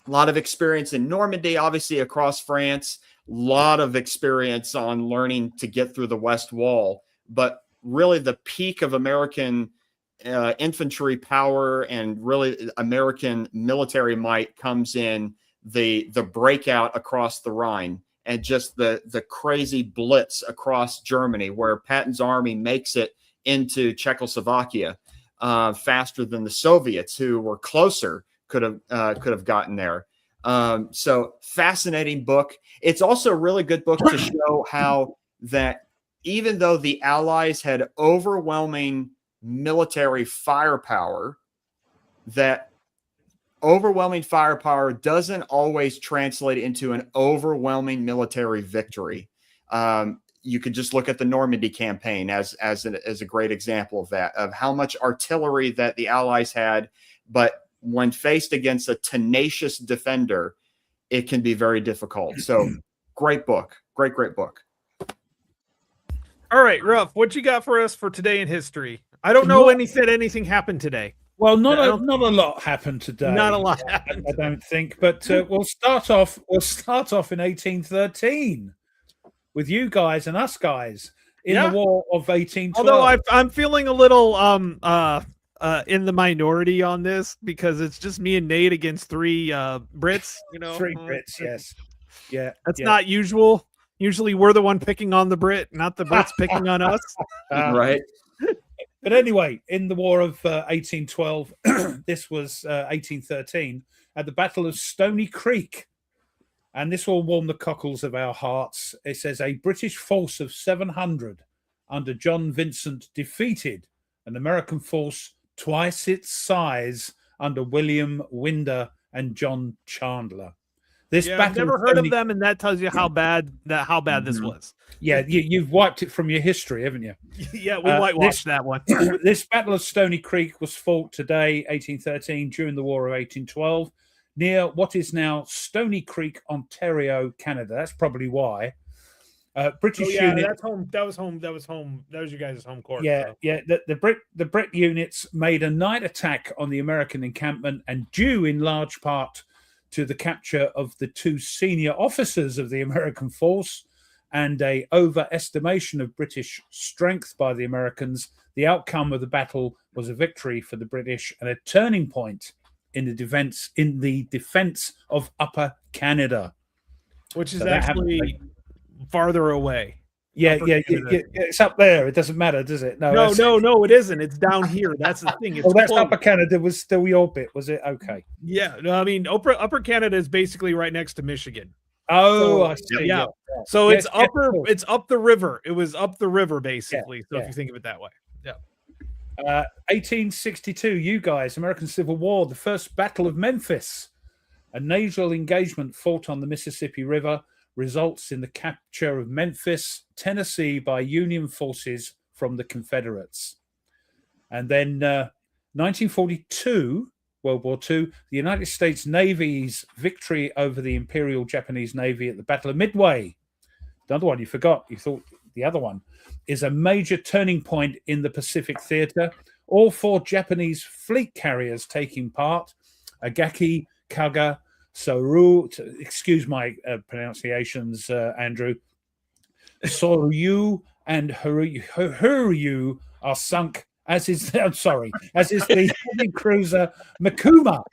a lot of experience in Normandy, obviously across France, a lot of experience on learning to get through the West Wall. But really the peak of American infantry power and really American military might comes in the breakout across the Rhine and just the crazy blitz across Germany, where Patton's army makes it into Czechoslovakia faster than the Soviets, who were closer, could have gotten there. So fascinating book. It's also a really good book to show how that even though the Allies had overwhelming military firepower, that overwhelming firepower doesn't always translate into an overwhelming military victory. You could just look at the Normandy campaign as a great example of that, of how much artillery that the Allies had, but when faced against a tenacious defender, it can be very difficult. So great book. Great book. All right, Ruff, what you got for us for today in history? I don't know anything happened today. Well, not a lot happened today. Not a lot happened. I don't think, but we'll start off in 1813 with you guys and us guys in the War of 1812. Although I'm feeling a little in the minority on this, because it's just me and Nate against three Brits. Three Brits, yes, yeah. That's not usual. Usually we're the one picking on the Brit, not the Brits picking on us. Right. But anyway, in the War of 1812, this was 1813, at the Battle of Stony Creek. And this will warm the cockles of our hearts. It says, a British force of 700 under John Vincent defeated an American force twice its size under William Winder and John Chandler. This battle, I've never heard of them, and that tells you how bad this was. Yeah, you've wiped it from your history, haven't you? Yeah, we whitewashed that one. This Battle of Stony Creek was fought today, 1813, during the War of 1812, near what is now Stony Creek, Ontario, Canada. That's probably why. British unit. That's home. That was home. That was your guys' home court. Yeah, so. yeah. The Brit units made a night attack on the American encampment, and due in large part to the capture of the two senior officers of the American force and a overestimation of British strength by the Americans, the outcome of the battle was a victory for the British and a turning point in the defense of Upper Canada, which is actually farther away. Yeah, it's up there. It doesn't matter, does it? No, it isn't. It's down here. That's the thing. It's that's Upper Canada was still your bit, was it? Okay. Yeah, no, I mean, Upper Canada is basically right next to Michigan. Oh, so, I see. Yeah. So it's it's up the river. It was up the river, basically. Yeah, so if you think of it that way. Yeah. 1862, you guys, American Civil War, the first Battle of Memphis, a naval engagement fought on the Mississippi River, results in the capture of Memphis, Tennessee by Union forces from the Confederates. And then 1942, World War II, the United States Navy's victory over the Imperial Japanese Navy at the Battle of Midway. Another one you forgot, you thought the other one, is a major turning point in the Pacific theater. All 4 Japanese fleet carriers taking part, Agaki, Kaga, Soryu, excuse my pronunciations, Andrew, Soryu and Huryu are sunk, as is the heavy cruiser Makuma.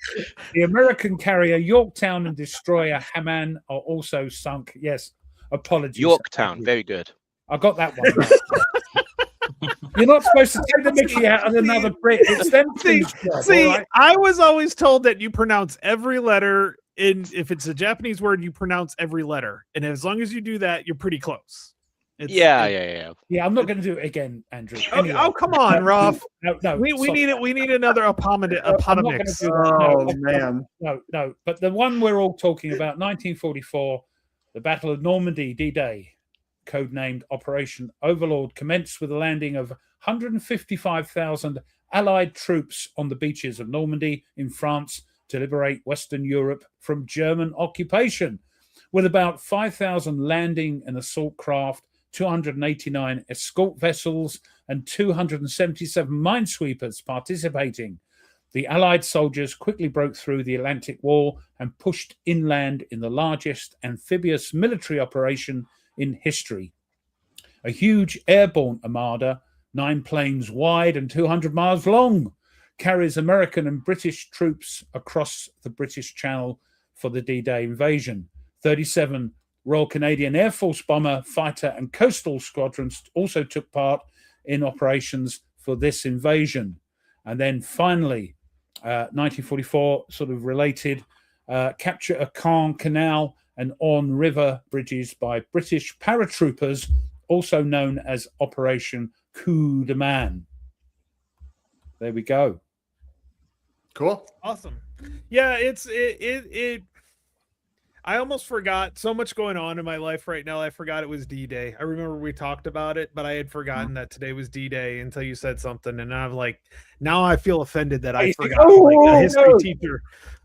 The American carrier Yorktown and destroyer Haman are also sunk. Yes, apologies. Yorktown, very good. I got that one. You're not supposed to take the Mickey out of another Brit. It's them things. See, right? I was always told that you pronounce every letter if it's a Japanese word, you pronounce every letter, and as long as you do that, you're pretty close. Yeah. I'm not going to do it again, Andrew. Anyway. Oh, come on, Ruff. No. We need it. We need another eponymix. Oh man. No. But the one we're all talking about, 1944, the Battle of Normandy, D-Day, codenamed Operation Overlord, commenced with the landing of 155,000 Allied troops on the beaches of Normandy in France to liberate Western Europe from German occupation, with about 5,000 landing and assault craft, 289 escort vessels, and 277 minesweepers participating. The Allied soldiers quickly broke through the Atlantic Wall and pushed inland in the largest amphibious military operation in history. A huge airborne armada, 9 planes wide and 200 miles long, carries American and British troops across the British Channel for the D-Day invasion. 37 Royal Canadian Air Force bomber, fighter, and coastal squadrons also took part in operations for this invasion. And then finally, 1944, sort of related, capture of Caen Canal and Orne River bridges by British paratroopers, also known as Operation Coup de Man. There we go. Cool. Awesome. Yeah, it I almost forgot. So much going on in my life right now. I forgot it was D-Day. I remember we talked about it, but I had forgotten that today was D-Day until you said something. And I'm like, now I feel offended that I forgot.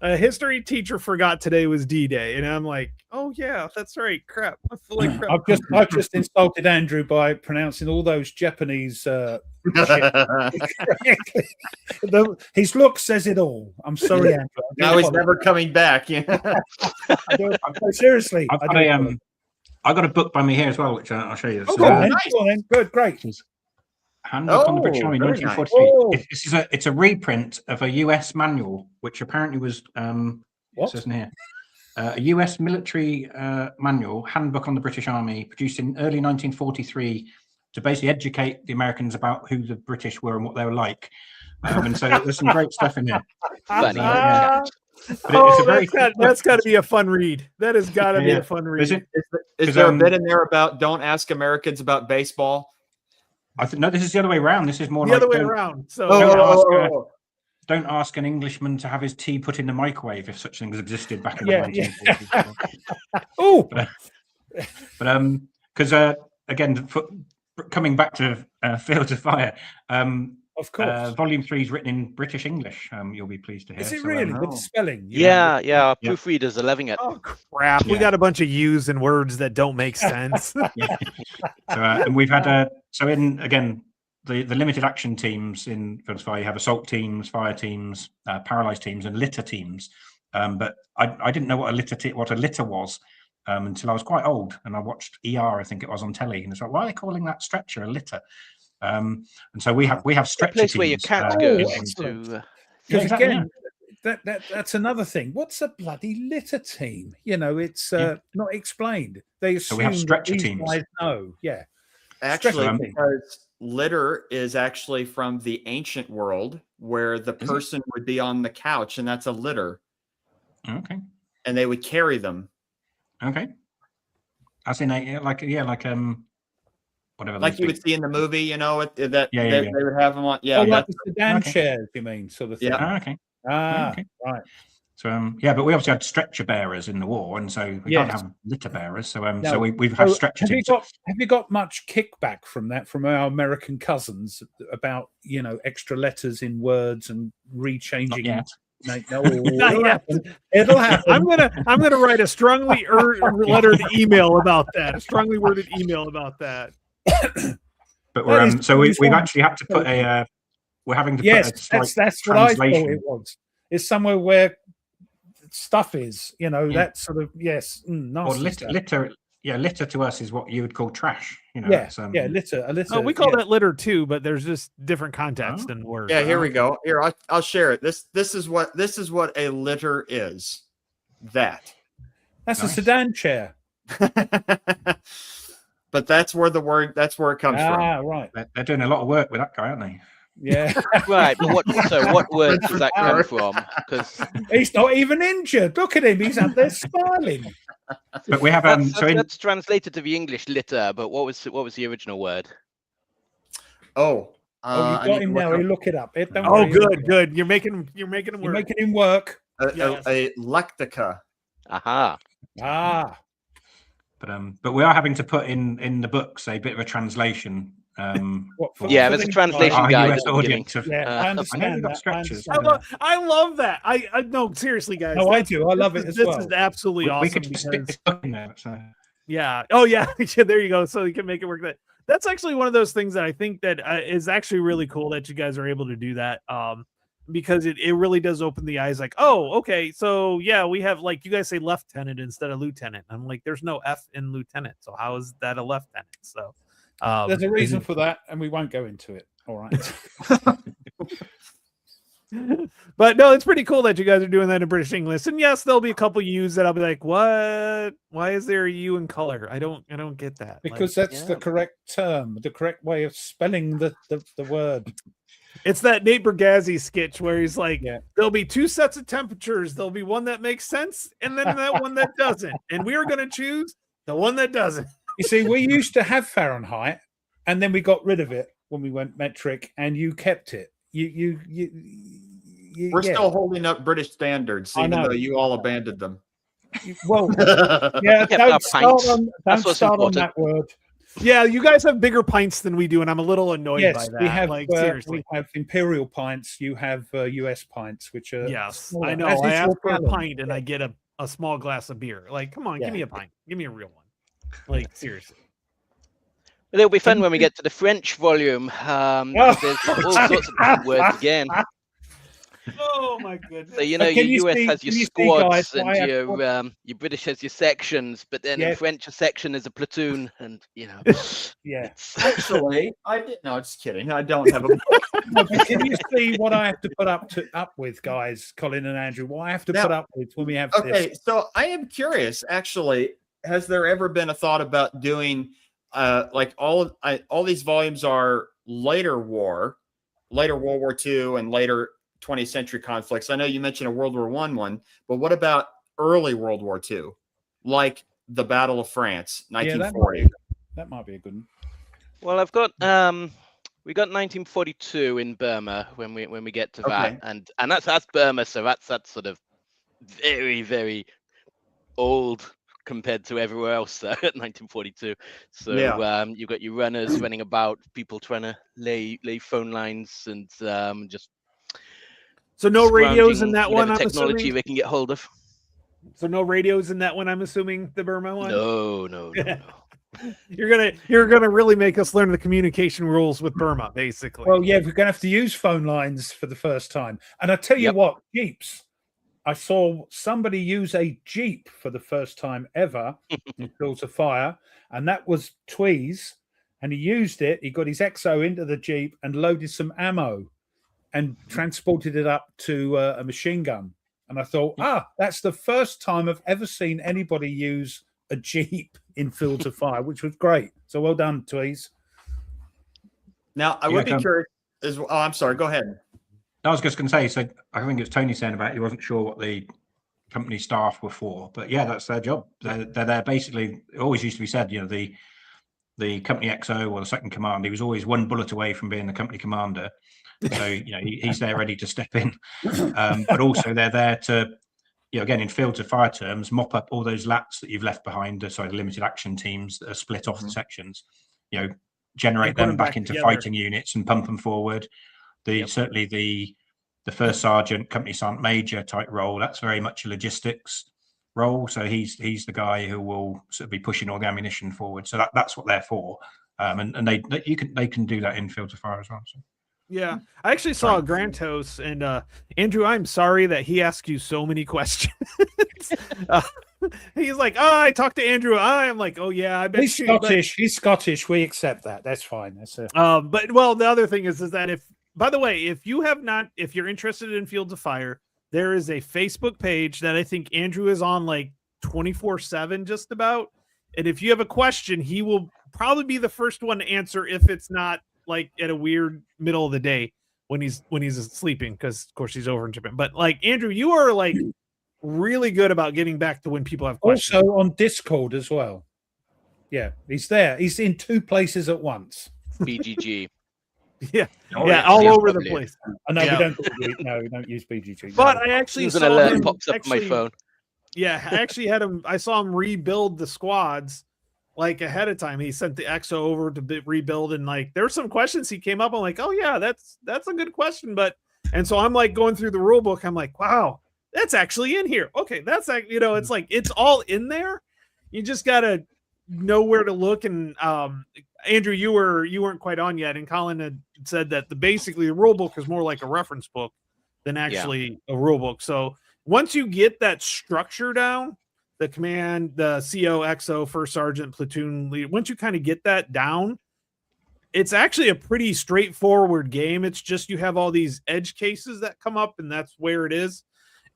A history teacher forgot today was D-Day. And I'm like, oh yeah, that's right. Crap. I feel like crap. I've just insulted Andrew by pronouncing all those Japanese his look says it all. I'm sorry, Andrew. Now he's never coming back. Seriously, I got a book by me here as well, which I'll show you. Nice. Good, great. Handbook on the British Army, 1943. Nice. It's a reprint of a US manual, which apparently was it says in here. A US military manual, Handbook on the British Army, produced in early 1943 to basically educate the Americans about who the British were and what they were like. And so there's some great stuff in here. That's got to be a fun read. That has got to be a fun read. Is there a bit in there about don't ask Americans about baseball? I think no. This is the other way around. This is more the like other way around. So don't ask an Englishman to have his tea put in the microwave if such things existed back in the 1940s. But because again, coming back to Fields of Fire. Of course. Volume 3 is written in British English. You'll be pleased to hear. Is it really? With the spelling? Yeah. Our proofreaders are loving it. Oh, crap. We got a bunch of U's and words that don't make sense. And we've had, the limited action teams in Fields of Fire, you have assault teams, fire teams, paralyzed teams, and litter teams. But I didn't know what a litter was until I was quite old. And I watched ER, I think it was, on telly. And it's like, why are they calling that stretcher a litter? And so we have stretcher place teams, where you can't go to. That's another thing. What's a bloody litter team? It's not explained. They assume so we have stretcher teams. Actually, because litter is actually from the ancient world where the person would be on the couch, and that's a litter. Okay. And they would carry them. Okay. As in whatever, like you would see in the movie, they would have them on. Like the sedan chairs, you mean, sort of thing. Yeah. Okay. Right. So yeah, but we obviously had stretcher bearers in the war, and so we can't have litter bearers. So so we've had stretcher teams. Have you got much kickback from that from our American cousins about extra letters in words and rechanging? It'll happen. I'm gonna write a strongly lettered email about that. A strongly worded email about that. But so we've actually had to put a. We're having to put a slight that's what I thought it was. It's somewhere where stuff is, that sort of or litter. Yeah, litter to us is what you would call trash. Litter. Oh, we call that litter too, but there's just different context and words. Yeah, here we go. Here, I'll share it. This is what a litter is. That's a sedan chair. But that's where it comes from. Ah, right. They're doing a lot of work with that guy, aren't they? Yeah. Right. But what word does that come from? Because he's not even injured. Look at him. He's up there smiling. But we have that's translated to the English litter. But what was the original word? You got him now. You look it up. Good. You're making him work. You're making him work. A lectica. Aha. But we are having to put in the books a bit of a translation. There's a translation guide. US audience. I understand that. I love that. I no, seriously, guys. No, I do. I love it as well. This is absolutely awesome. We could just stick the book in there. So. Yeah. Oh, yeah. There you go. So you can make it work. That's actually one of those things that I think that is actually really cool that you guys are able to do that. Because it really does open the eyes. Like, oh, okay. So yeah, we have, like, you guys say lieutenant instead of lieutenant. I'm like, there's no F in lieutenant. So how is that a lieutenant? So there's a reason for that, and we won't go into it. All right. But no, it's pretty cool that you guys are doing that in British English. And yes, there'll be a couple U's that I'll be like, what? Why is there a U in color? I don't get that. Because that's the correct term, the correct way of spelling the word. It's that Nate Bargatze sketch where he's like, there'll be two sets of temperatures. There'll be one that makes sense, and then that one that doesn't. And we are going to choose the one that doesn't. You see, we used to have Fahrenheit, and then we got rid of it when we went metric, and you kept it. We're still holding up British standards, even though you all abandoned them. Well, don't start on that word. Yeah, you guys have bigger pints than we do, and I'm a little annoyed by that. We have, seriously. We have imperial pints. You have US pints, which are smaller. I know. I ask for a pint, and I get a small glass of beer. Like, come on, give me a pint. Give me a real one. Like, seriously. But it'll be fun when we get to the French volume. There's all sorts of words again. Oh my goodness! So your US has your squads and your British has your sections, but then in French a section is a platoon, and Actually, I didn't. No, just kidding. I don't have a. Can you see what I have to put up with, guys? Colin and Andrew, what I have to put up with when we have this? Okay, so I am curious. Actually, has there ever been a thought about doing like all these volumes are later World War II and later 20th century conflicts. I know you mentioned a World War I one, but what about early World War II, like the Battle of France, 1940? That might be a good one. Well, I've got we got 1942 in Burma when we get to that, and that's Burma, so that's sort of very, very old compared to everywhere else at 1942. So you've got your runners running about, people trying to lay phone lines, and just. So no radios in that one. Technology they can get hold of. So no radios in that one. I'm assuming the Burma one. No. You're gonna really make us learn the communication rules with Burma, basically. Well, yeah, we're gonna have to use phone lines for the first time. And I tell you what, Jeeps. I saw somebody use a Jeep for the first time ever in Fields of Fire, and that was Tweez. And he used it. He got his XO into the Jeep and loaded some ammo and transported it up to a machine gun. And I thought, that's the first time I've ever seen anybody use a Jeep in Fields of Fire, which was great. So well done, Tweez. Now, I would be curious. I'm sorry. Go ahead. I was just going to say, so I think it was Tony saying about he wasn't sure what the company staff were for, but yeah, that's their job. They're there basically. It always used to be said, the company XO or the second command, he was always one bullet away from being the company commander. So he's there ready to step in, but also they're there to again, in Fields of Fire terms, mop up all those lats that you've left behind, the limited action teams that are split off the sections, generate them back into fighting units and pump them forward. Certainly the first sergeant, company sergeant major type role, that's very much a logistics role. So he's the guy who will sort of be pushing all the ammunition forward. So that's what they're for. And they can do that in Fields of Fire as well. So. Yeah, I actually saw Grantos, and Andrew, I'm sorry that he asked you so many questions. He's like, oh, I talked to Andrew. I'm like, oh yeah, I bet he's Scottish. He's Scottish. We accept that. That's fine. That's it. But the other thing is that by the way, if you're interested in Fields of Fire, there is a Facebook page that I think Andrew is on like 24/7 just about. And if you have a question, he will probably be the first one to answer if it's not like at a weird middle of the day when he's sleeping, because of course he's over in Japan. But like Andrew, you are like really good about getting back to when people have questions. Also on Discord as well. Yeah, he's there. He's in 2 places at once. BGG. All over the place. I know we don't use BGG. But I actually saw an alert him pops up on my phone. Yeah, I actually I saw him rebuild the squads like ahead of time. He sent the EXO over to rebuild, and like there were some questions he came up. I'm like, oh yeah, that's a good question. And so I'm like going through the rule book. I'm like, wow, that's actually in here. Okay, that's like, it's like it's all in there. You just gotta know where to look. And Andrew, you weren't quite on yet, and Colin had said that basically the rule book is more like a reference book than actually a rule book. So once you get that structure down, the command, the CO, XO, first sergeant, platoon lead, once you kind of get that down, it's actually a pretty straightforward game. It's just you have all these edge cases that come up, and that's where it is.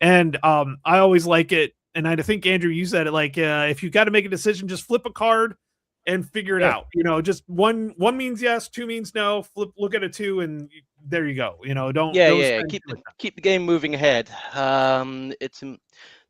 And I always like it. And I think, Andrew, you said it, like, if you got to make a decision, just flip a card and figure it out. Just one means yes, 2 means no. Look at a 2, and there you go. Don't keep the game moving ahead.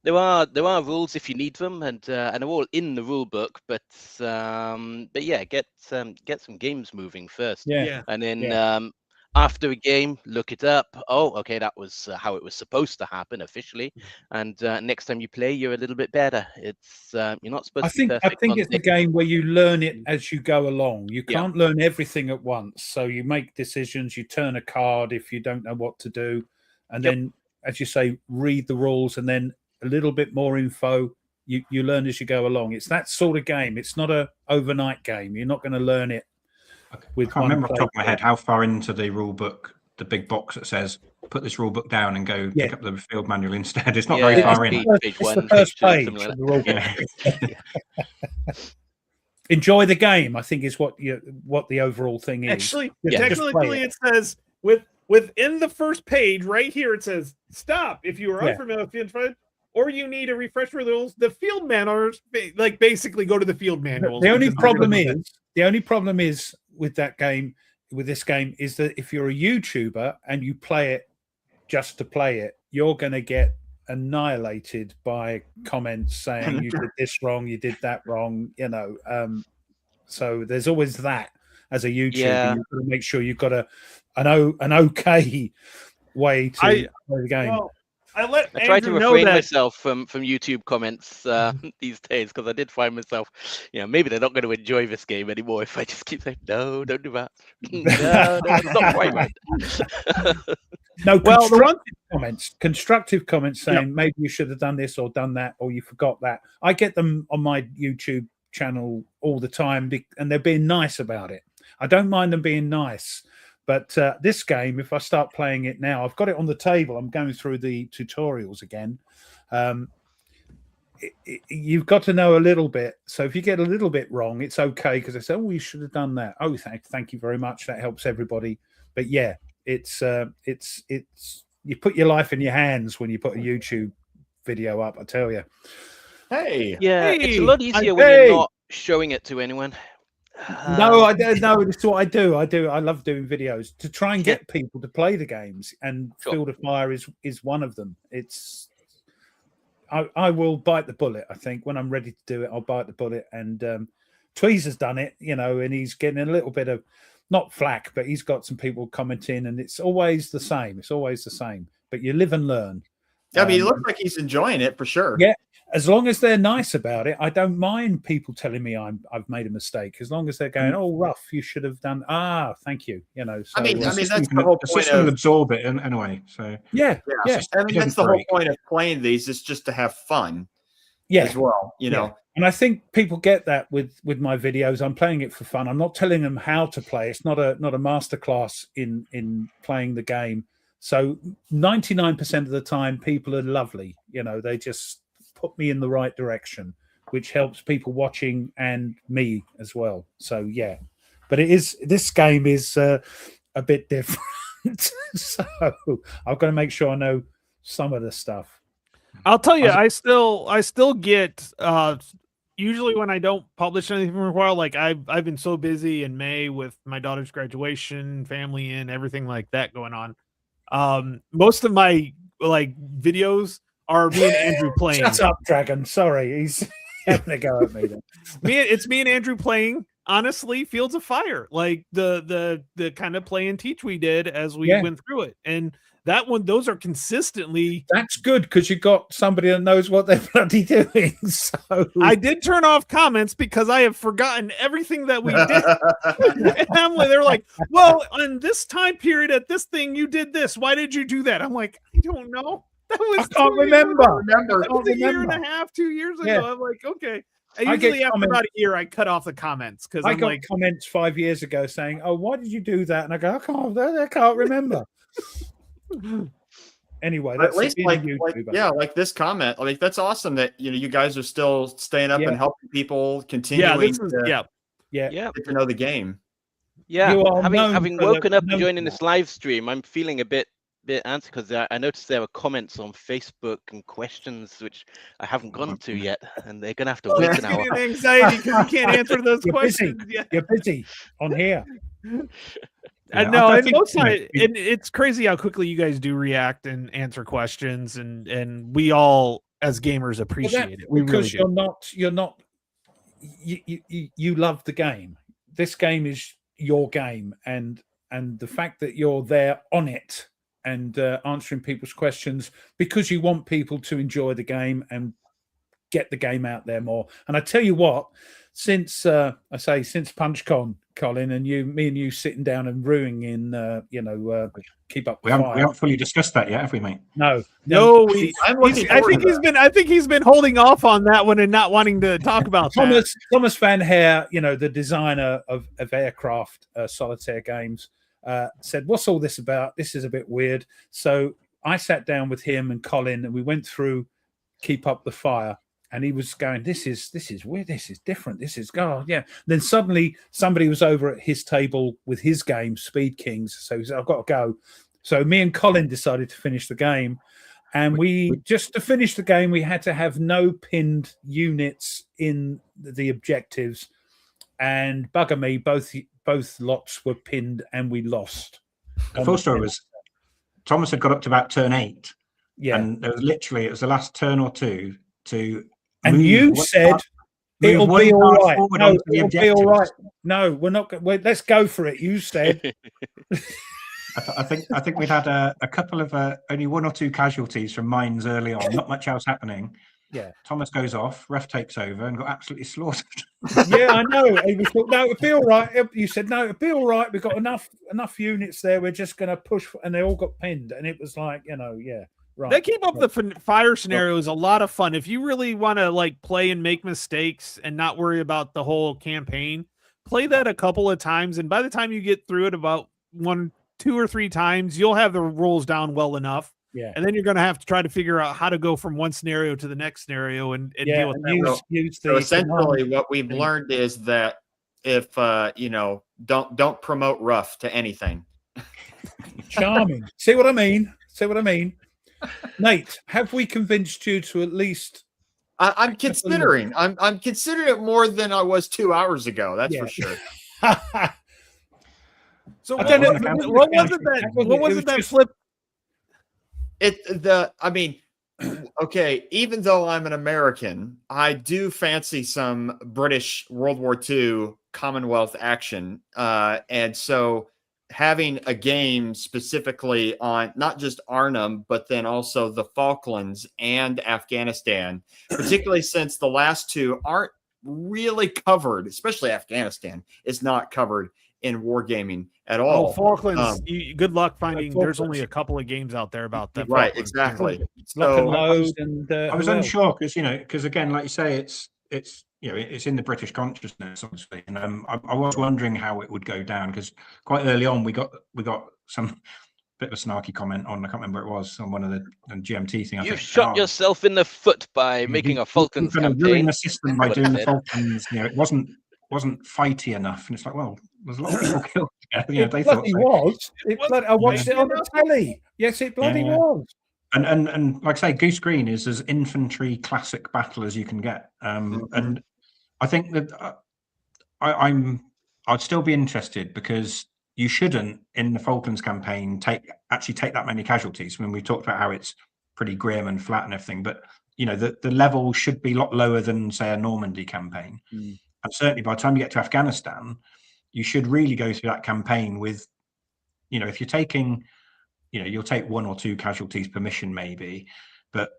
There are rules if you need them, and they're all in the rule book. But yeah, get some games moving first. And then after a game, look it up. Oh, okay, that was how it was supposed to happen officially. And next time you play, you're a little bit better. It's you're not supposed to be perfect. I think it's a game where you learn it as you go along. You can't learn everything at once. So you make decisions, you turn a card if you don't know what to do. And then, as you say, read the rules, and then a little bit more info. You learn as you go along. It's that sort of game. It's not a overnight game. You're not going to learn it. I can't remember off the top of my head how far into the rule book, the big box that says put this rule book down and go pick up the field manual instead. It's not very far in. It's the first page of the rule book. Enjoy the game, I think, is what the overall thing is. Actually, technically it says within the first page right here, it says stop if you are unfamiliar with field or you need a refresher rules. The field manuals, like, basically go to the field manuals. The only problem is with this game is that if you're a YouTuber and you play it just to play it, you're going to get annihilated by comments saying you did this wrong, you did that wrong, so there's always that as a YouTuber. You've got to make sure you've got an okay way to play the game. Well, I try to refrain myself from YouTube comments these days, because I did find myself, maybe they're not going to enjoy this game anymore if I just keep saying, no, don't do that. No, it's not quite right. No, constructive comments saying maybe you should have done this or done that, or you forgot that. I get them on my YouTube channel all the time, and they're being nice about it. I don't mind them being nice. But this game, if I start playing it now, I've got it on the table. I'm going through the tutorials again. You've got to know a little bit. So if you get a little bit wrong, it's okay, because I say, oh, you should have done that. Oh, thank you very much. That helps everybody. But yeah, it's you put your life in your hands when you put a YouTube video up, I tell you. It's a lot easier when you're not showing it to anyone. No, I don't know. It's what I do. I love doing videos to try and get people to play the games, and Field of Fire is one of them. I will bite the bullet. I think when I'm ready to do it, I'll bite the bullet. And Tweez has done it, and he's getting a little bit of, not flack, but he's got some people commenting, and it's always the same. But you live and learn. I mean, it looks like he's enjoying it for sure. Yeah, as long as they're nice about it, I don't mind people telling me I've made a mistake. As long as they're going, "Oh, rough, you should have done." Thank you. You know. So, I mean, that's the whole point system of will absorb it anyway. So yeah. I mean, that's the whole point of playing these is just to have fun. As well, you know. And I think people get that with my videos. I'm playing it for fun. I'm not telling them how to play. It's not a masterclass in playing the game. So 99% of the time, people are lovely. You know, they just put me in the right direction, which helps people watching and me as well. So yeah, but this game is a bit different. So I've got to make sure I know some of the stuff. I'll tell you, I still get usually when I don't publish anything for a while, like I've been so busy in May with my daughter's graduation, family, and everything like that going on. Most of my videos are me and Andrew playing. Shut up, Dragon. Sorry, he's having a go at me. Then. It's me and Andrew playing. Honestly, Fields of Fire, like the kind of play and teach we did as we went through it, and that one, those are consistently. That's good because you got somebody that knows what they're bloody doing. So I did turn off comments because I have forgotten everything that we did. And they're like, "Well, on this time period at this thing, you did this. Why did you do that?" I'm like, "I don't know. That was I can't remember. That was a year and a half, 2 years ago." Yeah. I'm like, okay. Usually after about a year, I cut off the comments because I got comments 5 years ago saying, "Oh, why did you do that?" And I go, I can't remember. Anyway, that's at least like this comment. Like that's awesome that you guys are still staying up and helping people continuing to get to know the game. Yeah, having woken up and joining this live stream, I'm feeling a bit antsy because I noticed there were comments on Facebook and questions which I haven't gone to yet, and they're gonna have to wait an hour. Anxiety because you can't answer those questions. You're busy on here. No, and most of it's crazy how quickly you guys do react and answer questions, and we all as gamers appreciate it. We because really you love the game. This game is your game, and the fact that you're there on it and answering people's questions because you want people to enjoy the game and get the game out there more. And I tell you what, since PunchCon, Colin, and me and you sitting down and ruining in keep up. We haven't fully discussed that yet, have we, mate? No. I think he's been holding off on that one and not wanting to talk about Thomas Van Hare, the designer of aircraft solitaire games, said, "What's all this about? This is a bit weird." So I sat down with him and Colin, and we went through Keep Up the Fire. And he was going, this is weird. This is different. This is yeah. Then suddenly somebody was over at his table with his game, Speed Kings. So he said, "I've got to go." So me and Colin decided to finish the game. And just to finish the game, we had to have no pinned units in the objectives. And bugger me, both lots were pinned and we lost. The full story was Thomas had got up to about turn 8. Yeah. And there was it was the last turn or two to. And you said it'll be all right. No, it'll be all right. No, we're not. Let's go for it. You said. I think we'd had a couple of only 1 or 2 casualties from mines early on. Not much else happening. Yeah. Thomas goes off. Ref takes over and got absolutely slaughtered. Yeah, I know. He was thought, no, it'll be all right. You said no, it'll be all right. We've got enough units there. We're just going to push, and they all got pinned. And it was like, yeah. Right. That Keep Up the Fire scenario is a lot of fun. If you really want to play and make mistakes and not worry about the whole campaign, play that a couple of times. And by the time you get through it about 1, 2 or 3 times, you'll have the rules down well enough. Yeah. And then you're going to have to try to figure out how to go from one scenario to the next scenario and deal with that. So essentially what we've learned is that if, don't promote rough to anything. Charming. See what I mean? Nate, have we convinced you to at least? I'm considering. I'm considering it more than I was 2 hours ago. That's for sure. So what was it that flip? Okay. Even though I'm an American, I do fancy some British World War II Commonwealth action, and so having a game specifically on not just Arnhem, but then also the Falklands and Afghanistan, particularly since the last two aren't really covered, especially Afghanistan is not covered in wargaming at all. Oh, Falklands, good luck finding. There's only a couple of games out there about that. Right, Falklands. exactly. Lock and So load, and I was unsure because again, like you say, it's it's in the British consciousness, obviously, and I was wondering how it would go down because quite early on we got some bit of a snarky comment on, I can't remember what it was, on one of the GMT thing. You shot yourself in the foot by making a Falklands campaign. campaign. The system by doing the Falklands. It wasn't fighty enough, and it's like, well, there's a lot of people killed. They thought it was. I watched it on the telly. Yes, it bloody was. And like I say, Goose Green is as infantry classic battle as you can get. And I think that I'd still be interested because you shouldn't in the Falklands campaign actually take that many casualties. I mean, we talked about how it's pretty grim and flat and everything, but the level should be a lot lower than say a Normandy campaign. And certainly by the time you get to Afghanistan, you should really go through that campaign with, if you're taking, you'll take 1 or 2 casualties per mission maybe, but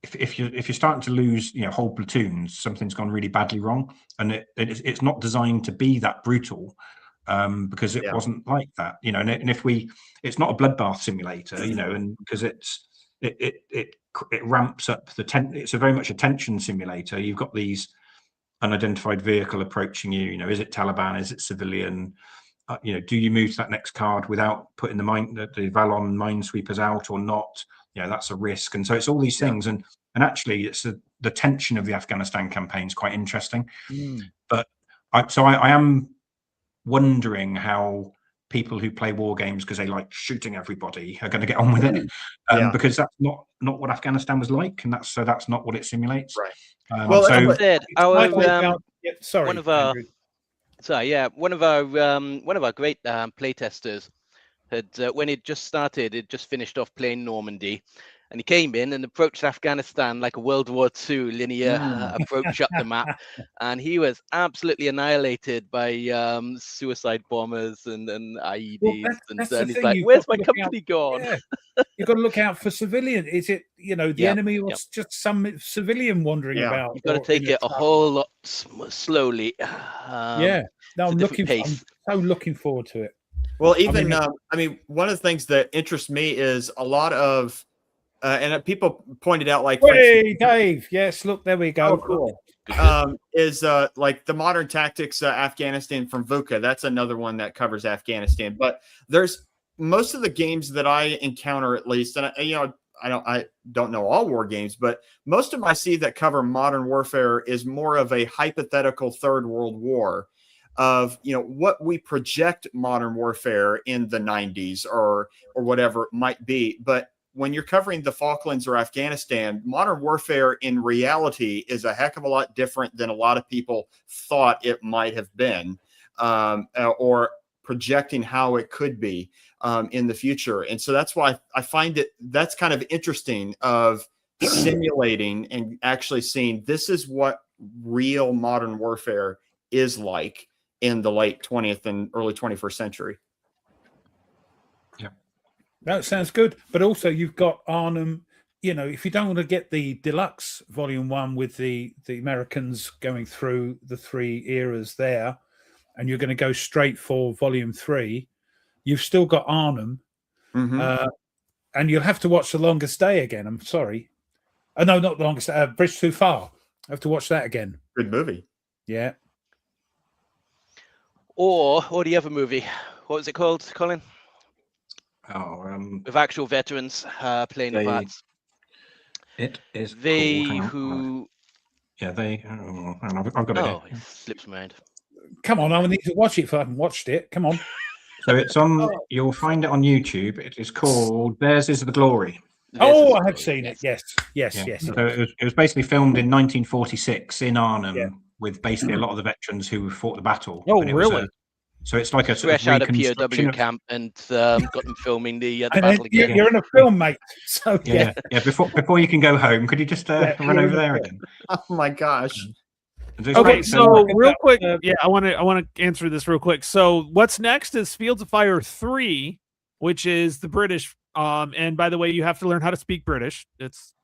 if you're starting to lose, whole platoons, something's gone really badly wrong, and it's not designed to be that brutal. Because it wasn't like that, and if it's not a bloodbath simulator, and because it ramps up it's a very much a tension simulator. You've got these unidentified vehicle approaching you. Is it Taliban? Is it civilian? Do you move to that next card without putting the Valon minesweepers out or not? That's a risk, and so it's all these things, and actually, it's the tension of the Afghanistan campaign is quite interesting. But I am wondering how people who play war games because they like shooting everybody are going to get on with it, because that's not what Afghanistan was like, and that's not what it simulates. Right. Well, so said, one of our great playtesters had when it just started, it just finished off playing Normandy. And he came in and approached Afghanistan like a World War II linear approach up the map. And he was absolutely annihilated by suicide bombers and IEDs. And he's like, where's my company gone? Yeah. You've got to look out for civilian. Is it, the enemy or just some civilian wandering about? You've got to take it a whole lot slowly. No, I'm so looking forward to it. Well, even, one of the things that interests me is a lot of, and people pointed out, like, hey, Dave. Yes, look, there we go. Oh, cool. Is like the modern tactics Afghanistan from VUCA. That's another one that covers Afghanistan. But there's most of the games that I encounter, at least, and I don't know all war games, but most of them I see that cover modern warfare is more of a hypothetical Third World War of what we project modern warfare in the 90s or whatever it might be. But when you're covering the Falklands or Afghanistan, modern warfare in reality is a heck of a lot different than a lot of people thought it might have been, or projecting how it could be in the future. And so that's why I find that's kind of interesting of simulating and actually seeing this is what real modern warfare is like in the late 20th and early 21st century. That sounds good. But also you've got Arnhem, if you don't want to get the deluxe volume 1 with the Americans going through the 3 eras there, and you're going to go straight for volume 3, you've still got Arnhem. And you'll have to watch The Longest Day again. I'm sorry. No, not The Longest Day. Bridge Too Far. I have to watch that again. Good movie. Yeah. Or the other movie. What was it called, Colin? With actual veterans playing the parts. It is They who. Yeah, they. I've got it. Oh, it slips my mind. Come on, I need to watch it if I haven't watched it. Come on. So it's on. You'll find it on YouTube. It is called "Theirs Is the Glory." I have seen it. Yes. So it was basically filmed in 1946 in Arnhem with basically a lot of the veterans who fought the battle. Oh, really? So it's like a fresh out of POW camp and got them filming the battle again. You're in a film, mate. So yeah. Before you can go home, could you just run over there again? Oh my gosh! Okay, so real quick, I want to answer this real quick. So what's next is Fields of Fire 3, which is the British. And by the way, you have to learn how to speak British. It's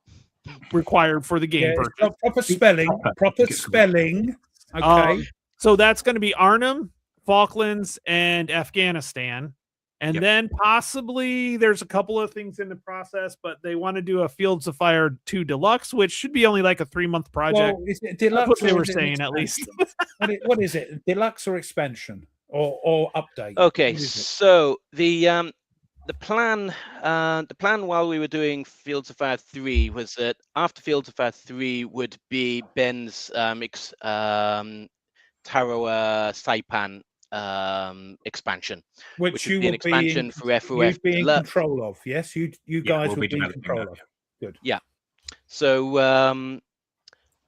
required for the game. Proper spelling. Proper spelling. Okay. So that's going to be Arnhem, Falklands, and Afghanistan. And then possibly there's a couple of things in the process, but they want to do a Fields of Fire 2 Deluxe, which should be only like a 3-month project. Well, is it deluxe? That's what they were saying, at least. What is it? Deluxe or expansion or update? Okay, so the plan while we were doing Fields of Fire 3 was that after Fields of Fire 3 would be Ben's Tarawa Saipan expansion, which would be an expansion for FOF. You'd be in control of, yes. You guys will be in control of. Good. Yeah. So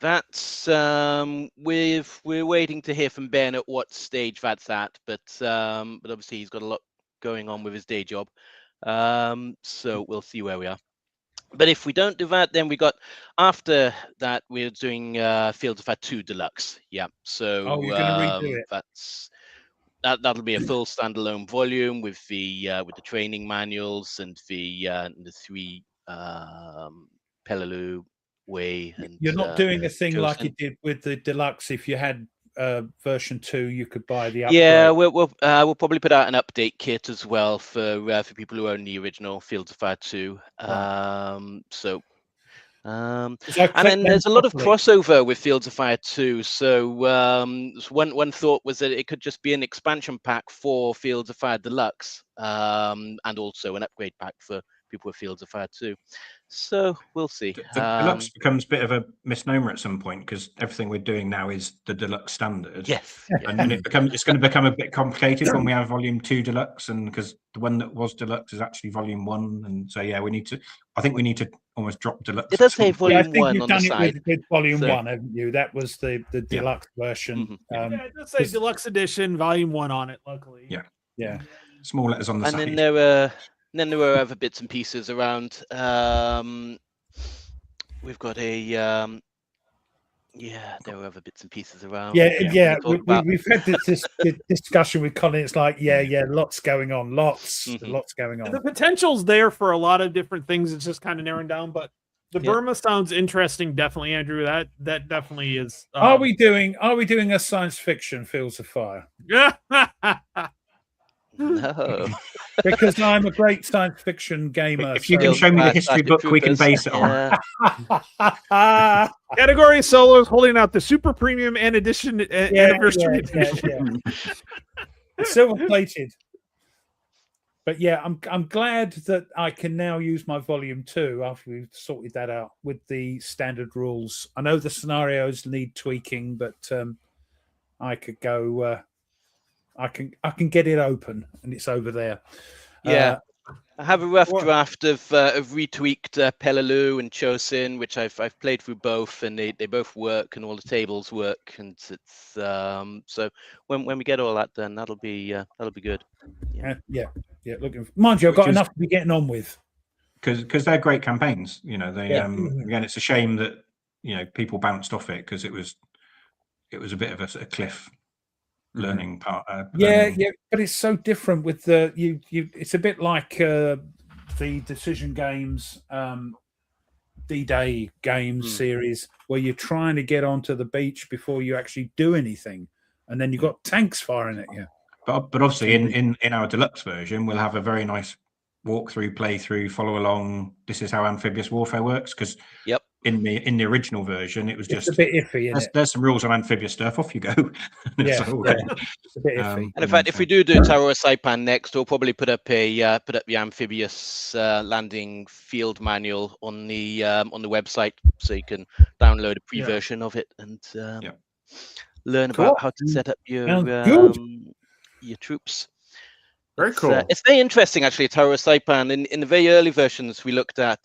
that's we're waiting to hear from Ben at what stage that's at, but obviously he's got a lot going on with his day job. So we'll see where we are. But if we don't do that, then we got after that we're doing Fields of Fire 2 Deluxe. Yeah. So you're gonna redo it. That'll be a full standalone volume with the training manuals and the 3 Pelelu way. And you're not doing a thing Joseph. like you did with the Deluxe. If you had version 2, you could buy the upgrade. Yeah, we'll probably put out an update kit as well for people who own the original Fields of Fire 2. And then there's a lot of crossover with Fields of Fire 2. So one thought was that it could just be an expansion pack for Fields of Fire Deluxe, and also an upgrade pack for people with Fields of Fire 2. So we'll see. The Deluxe becomes a bit of a misnomer at some point because everything we're doing now is the Deluxe standard. Yes. And then it's going to become a bit complicated when we have Volume 2 Deluxe, and because the one that was Deluxe is actually Volume 1, and so yeah, I think we need to almost drop Deluxe. It does say Volume 1 you've on done the it side. with Volume 1, haven't you? That was the Deluxe version. Mm-hmm. It does say Deluxe Edition Volume 1 on it, luckily. Yeah. Small letters on the side. Then there were other bits and pieces around. We've got there were other bits and pieces around. We've had this discussion with Colin. It's like, lots going on, lots going on. The potential's there for a lot of different things. It's just kind of narrowing down, but the Burma sounds interesting. Definitely, Andrew. That definitely is. Are we doing a science fiction Fields of Fire? Yeah. No, because I'm a great science fiction gamer. If you can show me the history book, we can base it on. Category solos holding out the super premium and edition anniversary edition. Silver plated. But yeah, I'm glad that I can now use my Volume 2 after we've sorted that out with the standard rules. I know the scenarios need tweaking, but I could go. I can get it open, and it's over there. Yeah, I have a rough draft of retweaked Pelelu and Chosin, which I've played through both, and they both work, and all the tables work, and it's so when we get all that done, that'll be good. Yeah. Looking, mind you, I've got enough to be getting on with because they're great campaigns. You know, they again, it's a shame that people bounced off it because it was a bit of a cliff learning part. But it's so different with the it's a bit like the Decision Games D-Day games series where you're trying to get onto the beach before you actually do anything, and then you've got tanks firing at you. But obviously in our deluxe version we'll have a very nice walkthrough, playthrough, follow along. This is how amphibious warfare works, because in the original version it was just a bit iffy. There's some rules on amphibious stuff. Off you go. It's a bit iffy. And in fact, if we do Tarawa Saipan next, we'll probably put up the amphibious landing field manual on the website, so you can download a pre-version of it and learn about how to set up your troops. Very cool. It's very interesting, actually. Tarawa Saipan in the very early versions we looked at.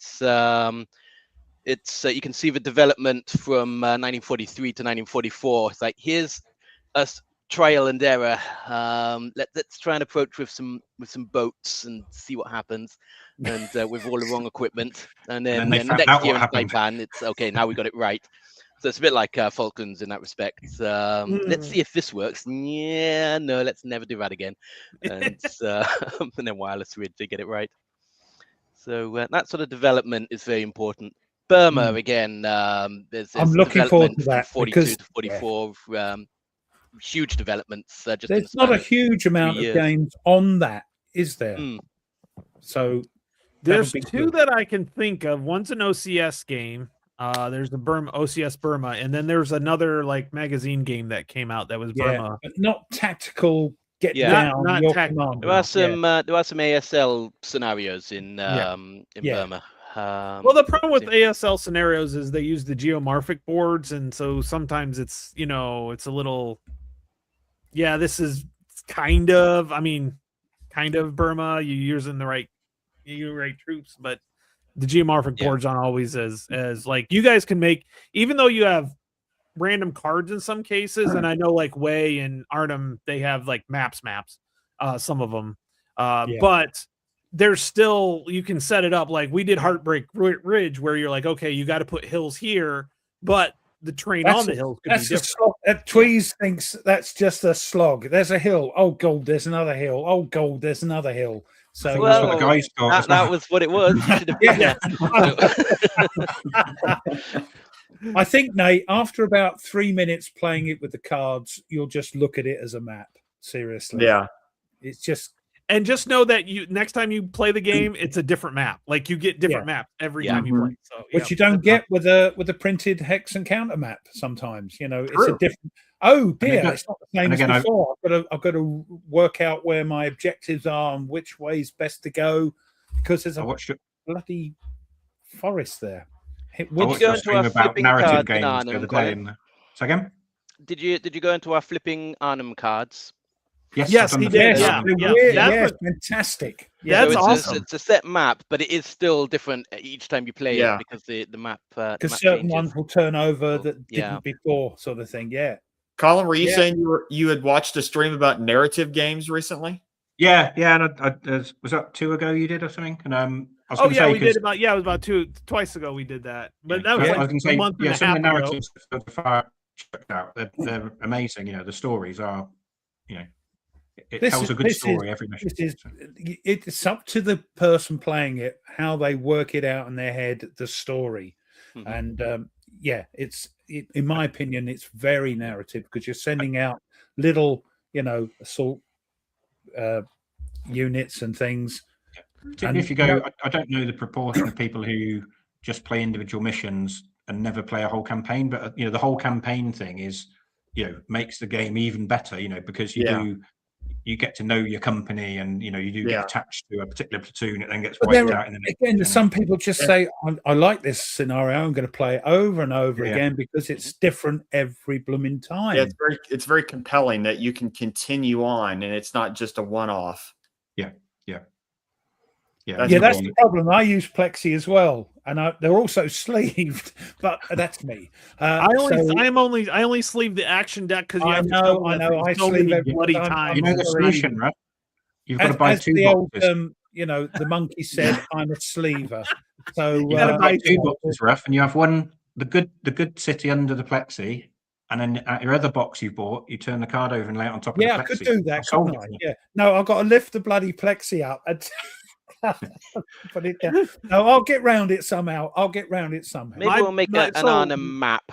It's you can see the development from 1943 to 1944. It's like, here's us trial and error. Let's try and approach with some boats and see what happens, and with all the wrong equipment. And then the next year in Saipan, it's okay. Now we got it right. So it's a bit like Falcons in that respect. Let's see if this works. Yeah, no, let's never do that again. And, and then wireless grid to get it right. So that sort of development is very important. Burma again. There's I'm looking forward to that 42 because to 44. Huge developments. Just there's not a huge amount of games on that, is there? So there's two that I can think of. One's an OCS game. There's the OCS Burma, and then there's another like magazine game that came out that was Burma, but not tactical. Get down. Not tactical. There are some ASL scenarios in Burma. Well, the problem with ASL scenarios is they use the geomorphic boards, and so sometimes it's it's a little. Yeah, this is kind of Burma. You're using the right troops, but the geomorphic boards aren't always as like you guys can make, even though you have random cards in some cases, and I know like Way and Arnhem, they have like maps, some of them, but there's still, you can set it up like we did Heartbreak Ridge, where you're like, okay, you got to put hills here, but the terrain on the hills could be different. Tweez thinks that's just a slog. There's a hill. Oh, gold. There's another hill. Oh, gold. There's another hill. So that's what the guys got. That was what it was. I think, Nate, after about 3 minutes playing it with the cards, you'll just look at it as a map. Seriously. Yeah. It's just. And just know that next time you play the game, it's a different map. Like you get different maps every time you play. So, which you don't get with a printed hex and counter map sometimes. It's a different. Oh dear, it's not the same as before. I've got to work out where my objectives are and which way is best to go, because there's a bloody forest there. Would you go into our flipping narrative games the other day? So again, did you go into our flipping Arnhem cards? Yes, he did. Yeah, fantastic. Yeah, that's awesome. It's a set map, but it is still different each time you play it because the map. Because certain ones will turn over that didn't before, sort of thing. Yeah. Colin, were you saying you had watched a stream about narrative games recently? Yeah, and was that 2 ago you did or something? And I was going to say we did about it was about twice ago we did that, but that was like a month and a half some of the ago. narratives so far checked out. They're amazing. The stories are, it tells a good story every mission. It's up to the person playing it how they work it out in their head, the story, and in my opinion, it's very narrative because you're sending out little, assault units and things. And if you go, I don't know the proportion of people who just play individual missions and never play a whole campaign, but the whole campaign thing is, makes the game even better, because you get to know your company and you do get attached to a particular platoon and then gets wiped out in the next. Again, some people just say, I like this scenario, I'm going to play it over and over again because it's different every blooming time. Yeah, it's very compelling that you can continue on and it's not just a one-off. That's the problem. I use Plexi as well, and they're also sleeved, but that's me. I only sleeve the action deck because I know I sleeve it bloody time. You know the solution, right? You've got to buy 2 boxes. The monkey said, "I'm a sleever." So you got to buy 2 boxes, Ruff, and you have one the good city under the Plexi. And then at your other box you bought, you turn the card over and lay it on top of the Plexi. Yeah, I could do that, couldn't I? Yeah. No, I've got to lift the bloody Plexi up. Put it down. No, I'll get round it somehow. Maybe we'll make an Arnhem map,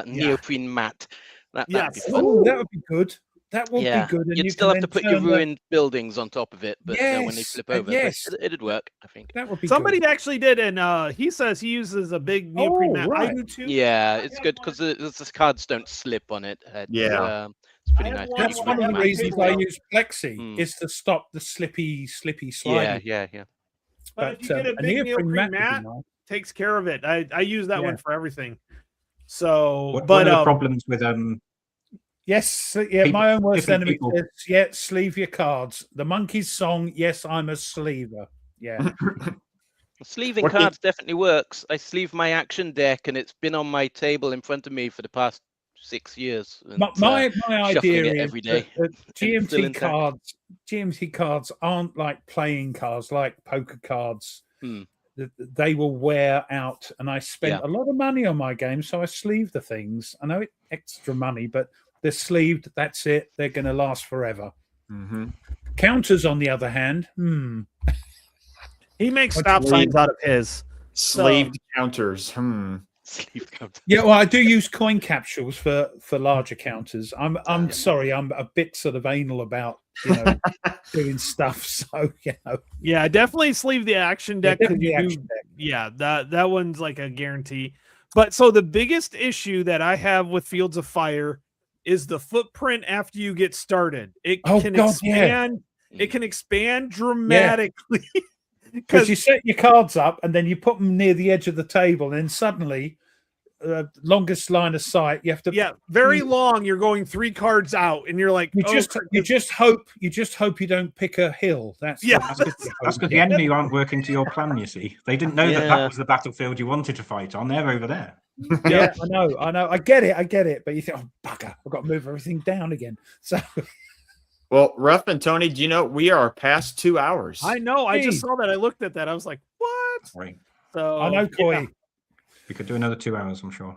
neoprene mat. That would be fun. That would be good. That would be good. And you'd still have to put your ruined buildings on top of it, but when they flip over, it'd work. I think that would be. Somebody actually did, and he says he uses a big neoprene map. Right. I do too. Yeah, it's good because the cards don't slip on it. It's pretty nice. That's one of the reasons I use Plexi is to stop the slippy sliding. Yeah. But if you get a big neoprene mat, takes care of it. I use that one for everything. So, what are the problems with Yes, my own worst enemy says, sleeve your cards. The Monkey's song, yes, I'm a sleever. Yeah. Sleeving cards definitely works. I sleeve my action deck and it's been on my table in front of me for the past 6 years. And, my idea is every day. that GMT cards aren't like playing cards, like poker cards. they will wear out. And I spent a lot of money on my games, so I sleeve the things. I know it's extra money, but they're sleeved. That's it. They're going to last forever. Mm-hmm. Counters, on the other hand, he makes stop signs out of his sleeved counters. Sleeved counters. Yeah, well, I do use coin capsules for larger counters. I'm sorry, I'm a bit sort of anal about doing stuff. So yeah, definitely sleeve the action deck. Yeah, that one's like a guarantee. But so the biggest issue that I have with Fields of Fire is the footprint after you get started. It can expand. It can expand dramatically. Because you set your cards up and then you put them near the edge of the table, and then suddenly, longest line of sight, you have to very long. You're going 3 cards out, and you're like, you just hope you don't pick a hill. That's because the enemy aren't working to your plan. You see, they didn't know that was the battlefield you wanted to fight on. They're over there. Yeah, I know. I get it. But you think, oh bugger, I've got to move everything down again. So. Well, Ruff and Tony, do you know we are past 2 hours? I know. I just saw that. I looked at that. I was like, what? Right. So I know, Coy. We could do another 2 hours, I'm sure.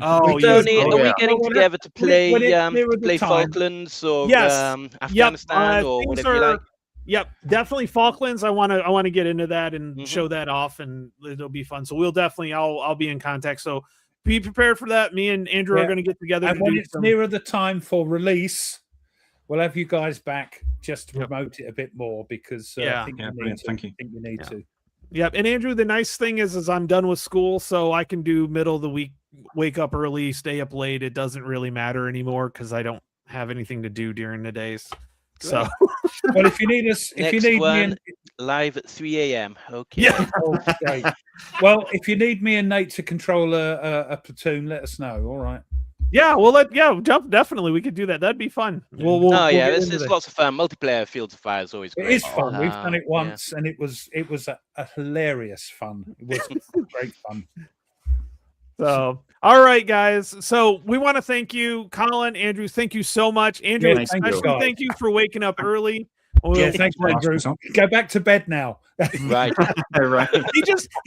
Oh, Tony, are we getting together to play Falklands or Afghanistan or whatever you like? Yep, definitely Falklands. I want to get into that and show that off, and it'll be fun. So we'll definitely, I'll be in contact. So be prepared for that. Me and Andrew are going to get together. And when it's nearer the time for release, we'll have you guys back just to promote it a bit more, because I think you need to. Yep. And Andrew, the nice thing is I'm done with school, so I can do middle of the week, wake up early, stay up late. It doesn't really matter anymore because I don't have anything to do during the days. So, well, if you need us, me live at 3 a.m. Okay. Yeah. Okay. Well, if you need me and Nate to control a platoon, let us know. All right. Yeah, definitely we could do that. That'd be fun. It's lots of fun. Multiplayer Fields of Fire is always great. It is fun. We've done it once, and it was a hilarious fun. It was great fun. So, all right, guys. So we want to thank you, Colin, Andrew. Thank you so much, Andrew. Thank you for waking up early. Thanks, Andrew. Go back to bed now. Right. Right. He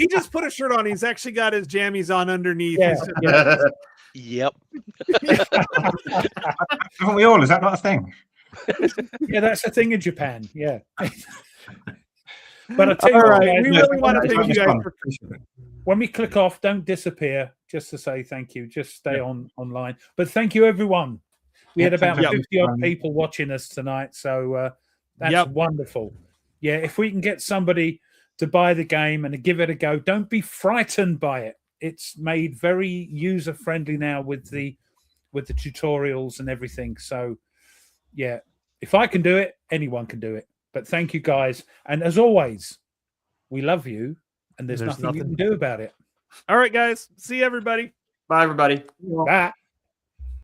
just put a shirt on. He's actually got his jammies on underneath. Yep. Haven't we all? Is that not a thing? Yeah, that's a thing in Japan. Yeah. But I tell you what, we really want to thank you guys. When we click off, don't disappear. Just to say thank you. Just stay online. But thank you, everyone. We had about 50 odd people watching us tonight, so that's wonderful. Yeah, if we can get somebody to buy the game and to give it a go, don't be frightened by it. It's made very user friendly now with the tutorials and everything. So, yeah, if I can do it, anyone can do it. But thank you, guys. And as always, we love you, and there's nothing you can do about it. All right, guys. See you, everybody. Bye, everybody. Bye.